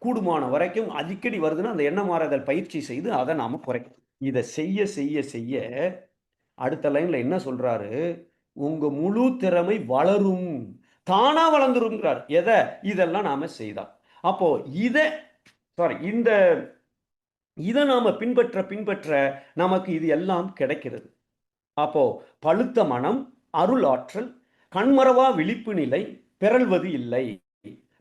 Speaker 1: கூடுமான வரைக்கும் அடிக்கடி வருதுன்னா அந்த எண்ணம் மாறுதல் பயிற்சி செய்து அதை நாம குறைக்கும். இதை செய்ய செய்ய செய்ய அடுத்த லைன்ல என்ன சொல்றாரு? உங்க முழு திறமை வளரும், தானா வளர்ந்துருங்கிறார். இதெல்லாம் நாம செய்தோம். அப்போ இதை நாம பின்பற்ற நமக்கு இது எல்லாம் கிடைக்கிறது. அப்போ பழுத்த மனம், அருள் ஆற்றல், கண்மறவா விழிப்பு நிலை, பிறழ்வது இல்லை,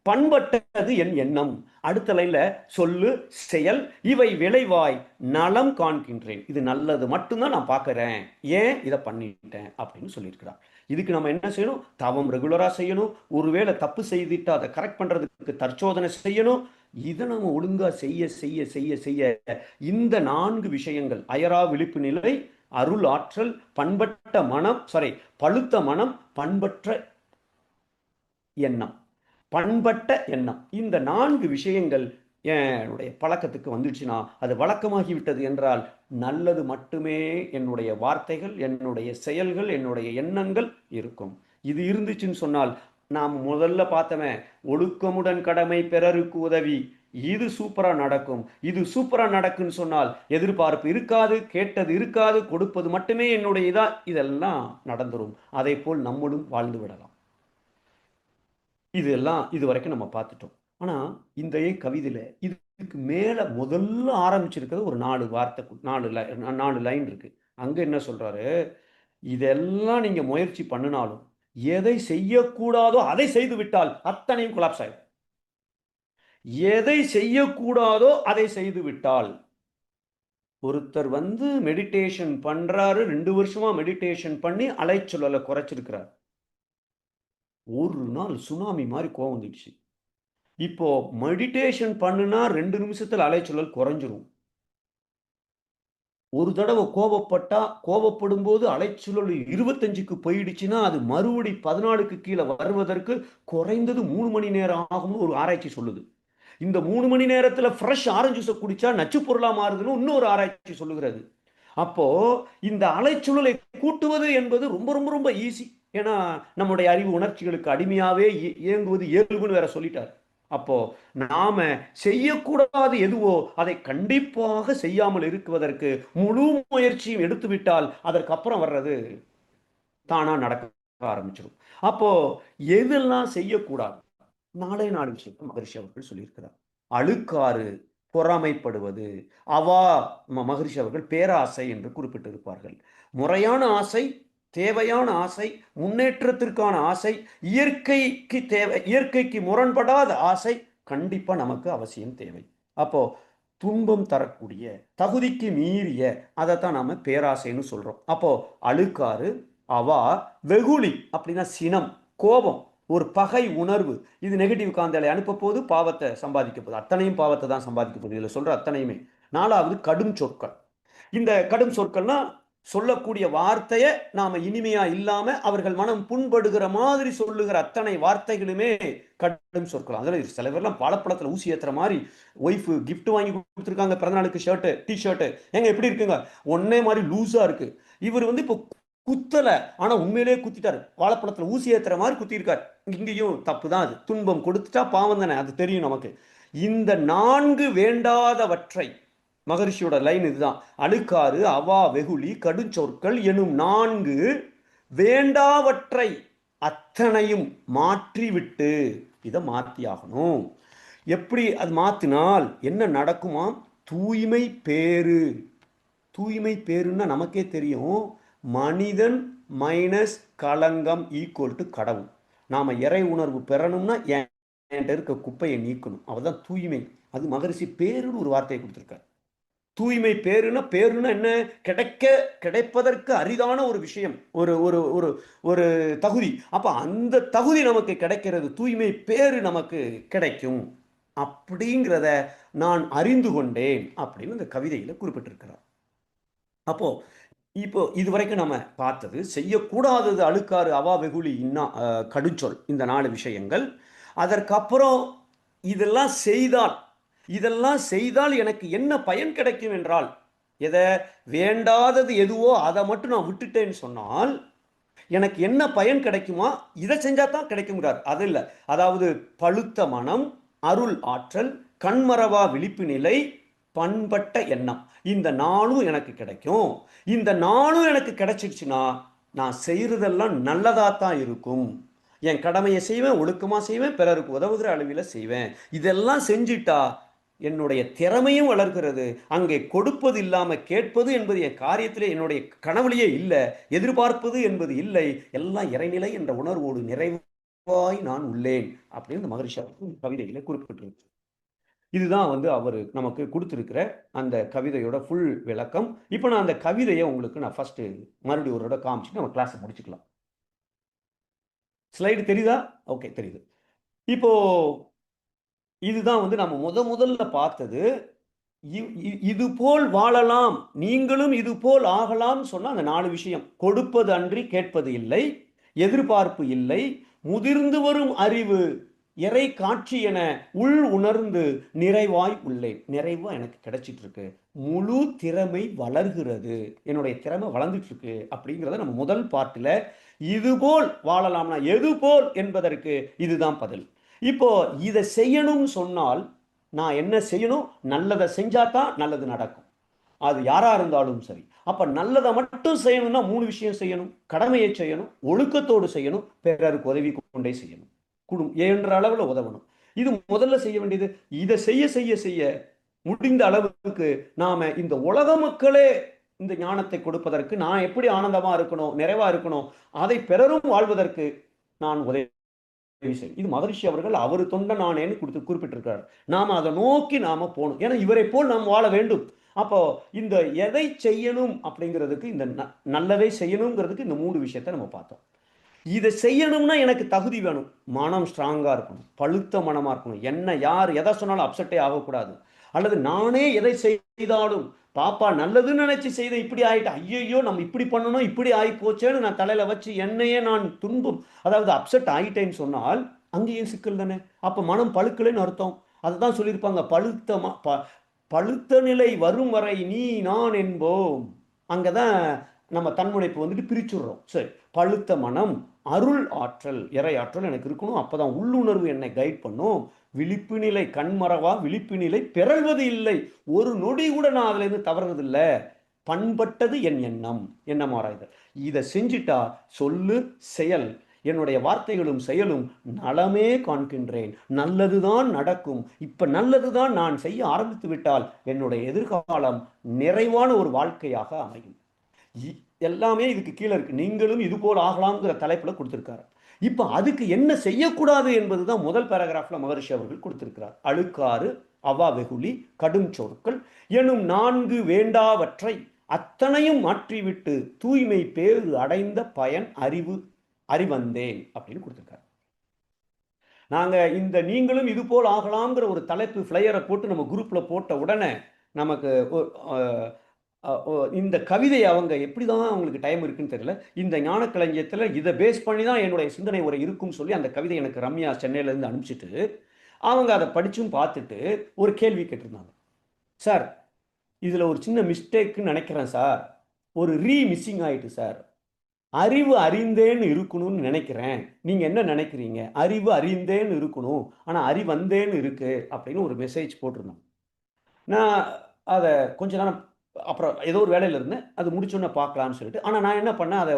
Speaker 1: பண்பட்டது என் எண்ணம். அடுத்த லைன்ல சொல்லு செயல் இவை விளைவாய் நலம் காண்கின்றேன். இது நல்லது மட்டும்தான் நான் பார்க்கறேன், ஏன் இதை பண்ணிட்டேன் அப்படின்னு சொல்லியிருக்கிறார். இதுக்கு நம்ம என்ன செய்யணும்? தவம் ரெகுலரா செய்யணும். ஒருவேளை தப்பு செய்துட்டு அதை கரெக்ட் பண்றதுக்கு தற்சோதனை செய்யணும். இதை நம்ம ஒழுங்கா செய்ய செய்ய செய்ய செய்ய இந்த 4 விஷயங்கள், அயரா விழிப்பு நிலை, அருள் ஆற்றல், பண்பட்ட மனம், பழுத்த மனம், பண்பற்ற எண்ணம், இந்த 4 விஷயங்கள் என்னுடைய பழக்கத்துக்கு வந்துடுச்சுன்னா, அது வழக்கமாகிவிட்டது என்றால் நல்லது மட்டுமே என்னுடைய வார்த்தைகள், என்னுடைய செயல்கள், என்னுடைய எண்ணங்கள் இருக்கும். இது இருந்துச்சுன்னு சொன்னால் நாம் முதல்ல பார்த்தவன் ஒழுக்கமுடன் கடமை பிறருக்கு உதவி, இது சூப்பரா நடக்கும். இது சூப்பரா நடக்குன்னு சொன்னால் எதிர்பார்ப்பு இருக்காது, கேட்டது இருக்காது, கொடுப்பது மட்டுமே என்னுடைய இதா, இதெல்லாம் நடந்துரும். அதே போல் நம்மளும் வாழ்ந்து விடலாம். இதெல்லாம் இதுவரைக்கும் நம்ம பார்த்துட்டோம். ஆனா இந்த கவிதையில இதுக்கு மேல முதல்ல ஆரம்பிச்சிருக்கிறது ஒரு 4 வார்த்தை, 4 லைன் இருக்கு. அங்க என்ன சொல்றாரு? இதெல்லாம் நீங்க முயற்சி பண்ணினாலும் எதை செய்யக்கூடாதோ அதை செய்து விட்டால் அத்தனையும் கொலாப்ஸ் ஆயிடும். எதை செய்யக்கூடாதோ அதை செய்து விட்டால், ஒருத்தர் வந்து மெடிடேஷன் பண்றாரு, 2 வருஷமா மெடிடேஷன் பண்ணி அலைச்சொல்லை குறைச்சிருக்கிறார். ஒரு நாள் சுனாமி மாதிரி கோவம் வந்துடுச்சு. இப்போ மெடிடேஷன் பண்ணுனா 2 நிமிஷத்துல அலைச்சொல்லல் குறைஞ்சிரும். ஒரு தடவை கோபப்பட்டா, கோபப்படும் போது அலைச்சொல்லல் 25க்கு போயிடுச்சுன்னா அது மறுபடி 14க்கு கீழே வருவதற்கு குறைந்தது 3 மணி நேரம் ஆகும்னு ஒரு ஆராய்ச்சி சொல்லுது. இந்த 3 மணி நேரத்துல ஃப்ரெஷ் ஆரஞ்சு ஜூஸை குடிச்சா நச்சு பொருளா மாறுதுன்னு இன்னொரு ஆராய்ச்சி சொல்லுகிறது. அப்போ இந்த அலைச்சூழலை கூட்டுவது என்பது ரொம்ப ரொம்ப ரொம்ப ஈஸி. ஏன்னா நம்முடைய அறிவு உணர்ச்சிகளுக்கு அடிமையாவே இயங்குவது இயல்புன்னு வேற சொல்லிட்டார். அப்போ நாம செய்யக்கூடாது எதுவோ அதை கண்டிப்பாக செய்யாமல் இருக்குவதற்கு முழு முயற்சியும் எடுத்துவிட்டால் அதற்கு அப்புறம் வர்றது தானா நடக்க ஆரம்பிச்சிடும். அப்போ எதெல்லாம் செய்யக்கூடாது, 4 விஷயம் மகரிஷி அவர்கள் சொல்லியிருக்கிறார். அழுக்காறு, பொறாமைப்படுவது, அவா, மகரிஷி அவர்கள் பேராசை என்று குறிப்பிட்டிருப்பார்கள். முறையான ஆசை, தேவையான ஆசை, முன்னேற்றத்திற்கான ஆசை, இயற்கைக்கு தேவை, இயற்கைக்கு முரண்படாத ஆசை கண்டிப்பா நமக்கு அவசியம் தேவை. அப்போ துன்பம் தரக்கூடிய, தகுதிக்கு மீறிய, அதைத்தான் நாம பேராசைன்னு சொல்றோம். அப்போ அழுக்காறு, அவா, வெகுளி அப்படின்னா சினம், கோபம், ஒரு பகை உணர்வு, இது நெகட்டிவ் காந்தலை அனுப்ப போது பாவத்தை சம்பாதிக்க போகுது. அத்தனையும் பாவத்தை தான் சம்பாதிக்க போகுது இதுல சொல்ற அத்தனையுமே. 4வது கடும் சொற்கள். இந்த கடும் சொற்கள்னா சொல்லக்கூடிய வார்த்தையை நாம இனிமையா இல்லாம அவர்கள் மனம் புண்படுகிற மாதிரி சொல்லுகிற அத்தனை வார்த்தைகளுமே கடும் சொற்கள். அதுல சில பேர்லாம் பழப்பழத்துல ஊசி ஏத்துற மாதிரி ஒய்ஃப் கிஃப்ட் வாங்கி கொடுத்துருக்காங்க, பிறந்தநாளுக்கு ஷர்ட்டு, டி ஷர்ட்டு, எங்க எப்படி இருக்குங்க ஒன்னே மாதிரி லூஸா இருக்கு. இவர் வந்து இப்போ குத்தல, ஆனா உண்மையிலே குத்திட்டாரு, வாழைப்பழத்துல ஊசி ஏத்துற மாதிரி குத்திருக்காரு. இங்கேயும் தப்பு தான். அது துன்பம் கொடுத்துட்டா பாவம் தானே, அது தெரியும் நமக்கு. இந்த 4 வேண்டாதவற்றை, மகரிஷியோட லைன் இதுதான், அழுக்காறு, அவா, வெகுளி, கடுஞ்சொற்கள் எனும் 4 வேண்டாவற்றை அத்தனையும் மாற்றிவிட்டு, இதை மாற்றி ஆகணும். எப்படி அது மாத்தினால் என்ன நடக்குமா? தூய்மை பேரு. தூய்மை பேருன்னா நமக்கே தெரியும், மனிதன் மைனஸ் களங்கம் ஈக்குவல் டு கடவுள். நாம இறை உணர்வு பெறணும்னா என்கிட்ட இருக்க குப்பையை நீக்கணும், அவதான் தூய்மை. அது மகரிஷி பேருன்னு ஒரு வார்த்தையை கொடுத்திருக்காரு. தூய்மை பேருன்னா, பேருன்னா என்ன? கிடைப்பதற்கு அரிதான ஒரு விஷயம், ஒரு ஒரு ஒரு ஒரு தகுதி. அப்ப அந்த தகுதி நமக்கு கிடைக்கிறது, தூய்மை பேரு நமக்கு கிடைக்கும் அப்படிங்கிறத நான் அறிந்து கொண்டேன் அப்படின்னு இந்த கவிதையில குறிப்பிட்டிருக்கிறார். அப்போ இப்போ இதுவரைக்கும் நம்ம பார்த்தது செய்யக்கூடாதது அழுக்காறு, அவா, வெகுளி, கடுஞ்சொல், இந்த 4 விஷயங்கள். அதற்கப்புறம் இதெல்லாம் செய்தால் எனக்கு என்ன பயன் கிடைக்கும் என்றால், எதை வேண்டாதது எதுவோ அதை மட்டும் நான் விட்டுட்டேன்னு சொன்னால் எனக்கு என்ன பயன் கிடைக்குமா? இதை செஞ்சா தான் கிடைக்குங்கிறார். அது இல்லை, அதாவது பழுத்த மனம், அருள் ஆற்றல், கண்மரவா விழிப்பு நிலை, பண்பட்ட எண்ணம், இந்த 4 எனக்கு கிடைக்கும். இந்த 4 எனக்கு கிடைச்சிடுச்சுன்னா நான் செய்யறதெல்லாம் நல்லதா தான் இருக்கும். என் கடமையை செய்வேன், ஒழுக்கமா செய்வேன், பிறருக்கு உதவுகிற அளவில் செய்வேன். இதெல்லாம் செஞ்சிட்டா என்னுடைய திறமையும் வளர்கிறது. அங்கே கொடுப்பது இல்லாம கேட்பது என்பது என் காரியத்திலே, என்னுடைய கனவுலையே இல்லை. எதிர்பார்ப்பது என்பது இல்லை. எல்லாம் இறைநிலை என்ற உணர்வோடு நிறைவாய் நான் உள்ளேன் அப்படின்னு மகரிஷி கவிதையில குறிப்பிட்டிருக்கு. இதுதான் வந்து அவர் நமக்கு கொடுத்திருக்கிற அந்த கவிதையோட ஃபுல் விளக்கம். இப்போ நான் அந்த கவிதையை உங்களுக்கு நான் ஃபர்ஸ்ட் மறுபடியும் ஒரு தடவை காமிச்சுட்டு நம்ம கிளாஸை முடிச்சுக்கலாம். ஸ்லைடு தெரியுதா? ஓகே, தெரியுது. இப்போ இதுதான் வந்து நம்ம முதல்ல பார்த்தது. இது போல் வாழலாம், நீங்களும் இது போல் ஆகலாம் சொன்னா அந்த 4 விஷயம். கொடுப்பது அன்றி கேட்பது இல்லை, எதிர்பார்ப்பு இல்லை, முதிர்ந்து வரும் அறிவு, இறை காட்சி என உள் உணர்ந்து நிறைவாய் உள்ளேன். நிறைவா எனக்கு கிடைச்சிட்டு இருக்கு, முழு திறமை வளர்கிறது, என்னுடைய திறமை வளர்ந்துட்டு இருக்கு அப்படிங்கிறத நம்ம முதல் பாட்டில் இதுபோல் வாழலாம்னா எது போல் என்பதற்கு இதுதான் பதில். இப்போ இதை செய்யணும்னு சொன்னால் நான் என்ன செய்யணும்? நல்லதை செஞ்சா தான் நல்லது நடக்கும். அது யாரா இருந்தாலும் சரி. அப்ப நல்லதை மட்டும் செய்யணும்னா 3 விஷயம் செய்யணும். கடமையை செய்யணும், ஒழுக்கத்தோடு செய்யணும், பிறருக்கு உதவி கொண்டே செய்யணும். என்ற அளவுல உதவணும். இது முதல்ல செய்ய வேண்டியது. இதை செய்ய செய்ய செய்ய முடிந்த அளவுக்கு நாம இந்த உலக மக்களே இந்த ஞானத்தை கொடுப்பதற்கு நான் எப்படி ஆனந்தமா இருக்கணும், நிறைவா இருக்கணும், அதை பிறரும் வாழ்வதற்கு நான் உதவி செய்யும். இது மகரிஷி அவர்கள் அவர் தொண்ட நானேன்னு குறிப்பிட்டிருக்கிறார். நாம அதை நோக்கி நாம போகணும். ஏன்னா இவரை போல் நாம் வாழ வேண்டும். அப்போ இந்த எதை செய்யணும் அப்படிங்கிறதுக்கு, இந்த நல்லதை செய்யணுங்கிறதுக்கு இந்த 3 விஷயத்தை நம்ம பார்த்தோம். இதை செய்யணும்னா எனக்கு தகுதி வேணும். மனம் ஸ்ட்ராங்கா இருக்கணும், பழுத்த மனமா இருக்கணும். என்ன யார் எதை சொன்னாலும் அப்செட்டே ஆகக்கூடாது. அல்லது நானே எதை செய்தாலும் பாப்பா நல்லதுன்னு நினைச்சு செய்த இப்படி ஆயிட்டு, ஐயோ நம்ம இப்படி பண்ணணும், இப்படி ஆகி போச்சேன்னு நான் தலையில வச்சு என்னையே நான் துன்பம், அதாவது அப்செட் ஆயிட்டேன்னு சொன்னால் அங்கேயும் சிக்கல் தானே. அப்ப மனம் பழுக்கலைன்னு அர்த்தம். அதுதான் சொல்லியிருப்பாங்க, பழுத்த நிலை வரும் வரை நீ நான் என்போம். அங்கதான் நம்ம தன்முனைப்பு வந்துட்டு பிரிச்சுடுறோம். சரி, பழுத்த மனம், அருள் ஆற்றல், இறை ஆற்றல் எனக்கு இருக்கணும். அப்பதான் உள்ளுணர்வு என்னை கைட் பண்ணும். விழிப்பு நிலை கண்மறவா, விழிப்பு நிலை பிறழ்வது இல்லை. ஒரு நொடி கூட நான் அதுல இருந்து தவறுறது இல்லை. பண்பட்டது என் எண்ணம், எண்ணம் ஆராய்தல். இதை செஞ்சுட்டா சொல்லு செயல், என்னுடைய வார்த்தைகளும் செயலும் நலமே காண்கின்றேன். நல்லதுதான் நடக்கும். இப்ப நல்லதுதான் நான் செய்ய ஆரம்பித்து விட்டால் என்னுடைய எதிர்காலம் நிறைவான ஒரு வாழ்க்கையாக அமையும். எல்லாமே இதுக்கு கீழே இருக்கு. நீங்களும் இது போல் ஆகலாம்ங்கிற தலைப்புல கொடுத்திருக்காரு. இப்ப அதுக்கு என்ன செய்யக்கூடாது என்பதுதான் முதல் பேராகிராஃப்ல மகரிஷி அவர்கள் கொடுத்திருக்கிறார். அழுக்காறு, அவா வெகுளி, கடும் சொற்கள் எனும் 4 வேண்டாவற்றை அத்தனையும் மாற்றிவிட்டு தூய்மை பேறு அடைந்த பயன் அறிவந்தேன் அப்படின்னு கொடுத்திருக்காரு. நாங்க இந்த நீங்களும் இது போல் ஆகலாம்ங்கிற ஒரு தலைப்பு ஃபிளையரை போட்டு நம்ம குரூப்ல போட்ட உடனே நமக்கு இந்த கவிதை அவங்க எப்படிதான் அவங்களுக்கு டைம் இருக்குன்னு தெரியல. இந்த ஞான களஞ்சியத்தில் இதை பேஸ் பண்ணி தான் என்னுடைய சிந்தனை உரை இருக்கும்னு சொல்லி அந்த கவிதை எனக்கு ரம்யா சென்னையிலேருந்து அனுப்பிச்சிட்டு அவங்க அதை படிச்சும் பார்த்துட்டு ஒரு கேள்வி கேட்டிருந்தாங்க. சார், இதில் ஒரு சின்ன மிஸ்டேக்குன்னு நினைக்கிறேன் சார், ஒரு மிஸ்ஸிங் ஆயிட்டு சார். அறிவு அறிந்தேன்னு இருக்கணும்னு நினைக்கிறேன், நீங்க என்ன நினைக்கிறீங்க? அறிவு அறிந்தேன்னு இருக்கணும், ஆனால் அறிவந்தேன்னு இருக்கு அப்படின்னு ஒரு மெசேஜ் போட்டிருந்தோம். நான் அதை கொஞ்ச நேரம் அப்புறம் ஏதோ ஒரு வேலையில் இருந்தேன், அது முடிச்சோன்னே பார்க்கலான்னு சொல்லிட்டு. ஆனால் நான் என்ன பண்ணேன், அதை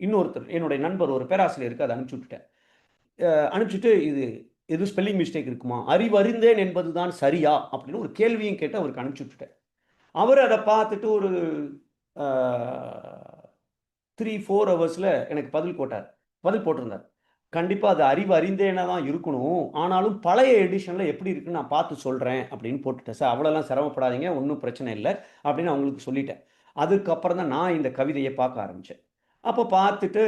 Speaker 1: இன்னொருத்தர் என்னுடைய நண்பர் ஒரு பேராசிரியருக்கு அதை அனுப்பிச்சி விட்டுட்டேன். அனுப்பிச்சிட்டு இது எது ஸ்பெல்லிங் மிஸ்டேக் இருக்குமா, அறிவு அறிந்தேன் என்பது தான் சரியா அப்படின்னு ஒரு கேள்வியும் கேட்டு அவருக்கு அனுப்பிச்சி விட்டுட்டேன். அவர் அதை பார்த்துட்டு ஒரு 3-4 ஹவர்ஸில் எனக்கு பதில் போட்டிருந்தார். கண்டிப்பாக அது அறிவு அறிந்தேனா தான் இருக்கணும், ஆனாலும் பழைய எடிஷனில் எப்படி இருக்குன்னு நான் பார்த்து சொல்கிறேன் அப்படின்னு போட்டுட்டேன். சார் அவ்வளோலாம் சிரமப்படாதீங்க, ஒன்றும் பிரச்சனை இல்லை அப்படின்னு அவங்களுக்கு சொல்லிட்டேன். அதுக்கப்புறம் தான் நான் இந்த கவிதையை பார்க்க ஆரம்பித்தேன். அப்போ பார்த்துட்டு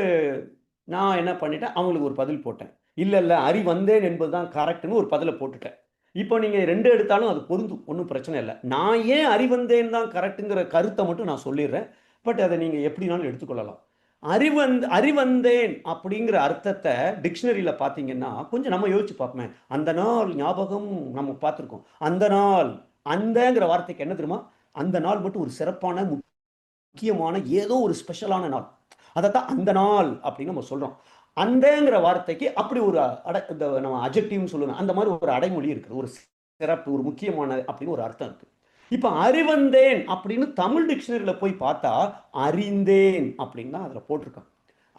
Speaker 1: நான் என்ன பண்ணிட்டேன், அவங்களுக்கு ஒரு பதில் போட்டேன். இல்லை அறிவந்தேன் என்பது தான் கரெக்டுன்னு ஒரு பதிலை போட்டுட்டேன். இப்போ நீங்கள் 2 எடுத்தாலும் அது பொருந்தும், ஒன்றும் பிரச்சனை இல்லை. நான் ஏன் அறிவந்தேன் தான் கரெக்டுங்கிற கருத்தை மட்டும் நான் சொல்லிடுறேன். பட் அதை நீங்கள் எப்படினாலும் எடுத்துக்கொள்ளலாம். அறிவந்தேன் அப்படிங்கிற அர்த்தத்தை டிக்ஷனரியில் பார்த்தீங்கன்னா கொஞ்சம் நம்ம யோசிச்சு பார்ப்போமே. அந்த நாள் ஞாபகம் நம்ம பார்த்துருக்கோம். அந்த நாள், அந்தங்கிற வார்த்தைக்கு என்ன தெரியுமா, அந்த நாள் மட்டும் ஒரு சிறப்பான முக்கியமான ஏதோ ஒரு ஸ்பெஷலான நாள், அதைத்தான் அந்த நாள் அப்படின்னு நம்ம சொல்றோம். அந்தங்கிற வார்த்தைக்கு அப்படி ஒரு நம்ம அஜெக்டிவ்னு சொல்லுவோம், அந்த மாதிரி ஒரு அடைமொழி இருக்குது. ஒரு சிறப்பு, ஒரு முக்கியமான அப்படின்னு ஒரு அர்த்தம் இருக்கு. இப்ப அறிவந்தேன் அப்படின்னு தமிழ் டிக்ஷனரியில போய் பார்த்தா அறிந்தேன் அப்படின்னு தான் அதுல போட்டிருக்கான்.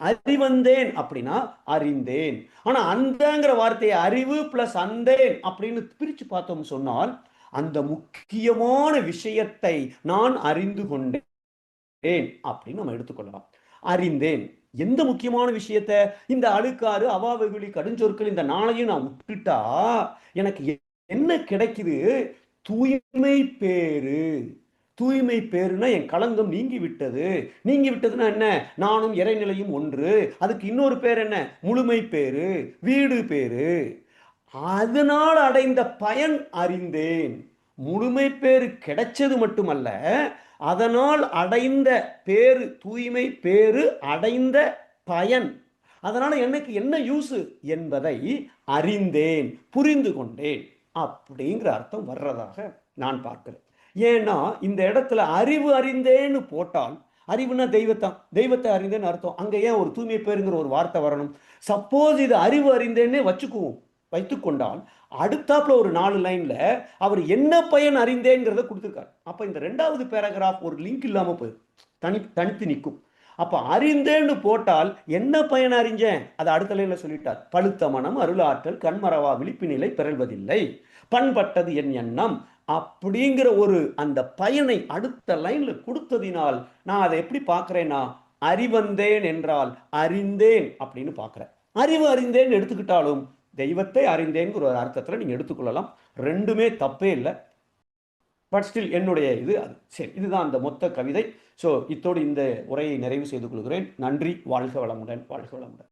Speaker 1: அறிவந்தேன் அப்படின்னா அறிந்தேன். ஆனா அந்தங்கிற வார்த்தையை அறிவு பிளஸ் அந்தேன் அப்படின்னு பிரிச்சு பார்த்தோம் சொன்னால் அந்த முக்கியமான விஷயத்தை நான் அறிந்து கொண்டேன் அப்படின்னு நம்ம எடுத்துக்கொள்ளலாம். அறிந்தேன் எந்த முக்கியமான விஷயத்தை? இந்த அழுக்காறு, அவாவெகுளி, கடுஞ்சொற்கள் இந்த நாளையும் நான் விட்டுட்டா எனக்கு என்ன கிடைக்குது? தூய்மை பேரு. தூய்மை பேருனா என் களங்கம் நீங்கி விட்டது. நீங்கி விட்டதுன்னா என்ன? நானும் இறைநிலையும் ஒன்று. அதுக்கு இன்னொரு பேர் என்ன? முழுமை பேரு, வீடு பேரு. அதனால் அடைந்த பயன் அறிந்தேன். முழுமை பேரு கிடைச்சது மட்டுமல்ல, அதனால் அடைந்த பேரு, தூய்மை பேரு அடைந்த பயன், அதனால எனக்கு என்ன யூஸ் என்பதை அறிந்தேன், புரிந்து கொண்டேன் அப்படிங்கிற அர்த்தம் வர்றதாக நான் பார்க்கிறேன். ஏன்னா இந்த இடத்துல அறிவு அறிந்தேன்னு போட்டால் அறிவுனா தெய்வத்தான், தெய்வத்தை அறிந்தேன்னு அர்த்தம். அங்க ஏன் ஒரு தூய்மை பேருங்கிற ஒரு வார்த்தை வரணும்? சப்போஸ் இது அறிவு அறிந்தேன்னே வச்சுக்குவோம், வைத்துக்கொண்டால் அடுத்தாப்புல ஒரு 4 லைன்ல அவர் என்ன பயன் அறிந்தேங்கிறத கொடுத்துருக்காரு. அப்ப இந்த 2வது பேராகிராஃப் ஒரு லிங்க் இல்லாம போயிடும், தனித்து நிற்கும். அப்ப அறிந்தேன்னு போட்டால் என்ன பயன் அறிஞ்சேன், அதை அடுத்த லைன்ல சொல்லிட்டார். பழுத்த மனம் அருளாற்றல் கண்மறவா விழிப்பு நிலை பிறழ்வதில்லை, பண்பட்டது என் எண்ணம் அப்படிங்கிற ஒரு அந்த பயனை அடுத்த லைன்ல கொடுத்ததினால் நான் அதை எப்படி பார்க்கிறேன்னா, அறிவந்தேன் என்றால் அறிந்தேன் அப்படின்னு பார்க்கிறேன். அறிவு அறிந்தேன் எடுத்துக்கிட்டாலும் தெய்வத்தை அறிந்தேங்கிற ஒரு அர்த்தத்தில் நீங்க எடுத்துக்கொள்ளலாம். ரெண்டுமே தப்பே இல்லை. பட் ஸ்டில் என்னுடைய இது அது சரி. இதுதான் அந்த மொத்த கவிதை. ஸோ இத்தோடு இந்த உரையை நிறைவு செய்து கொள்கிறேன். நன்றி. வாழ்க வளமுடன். வாழ்க வளமுடன்.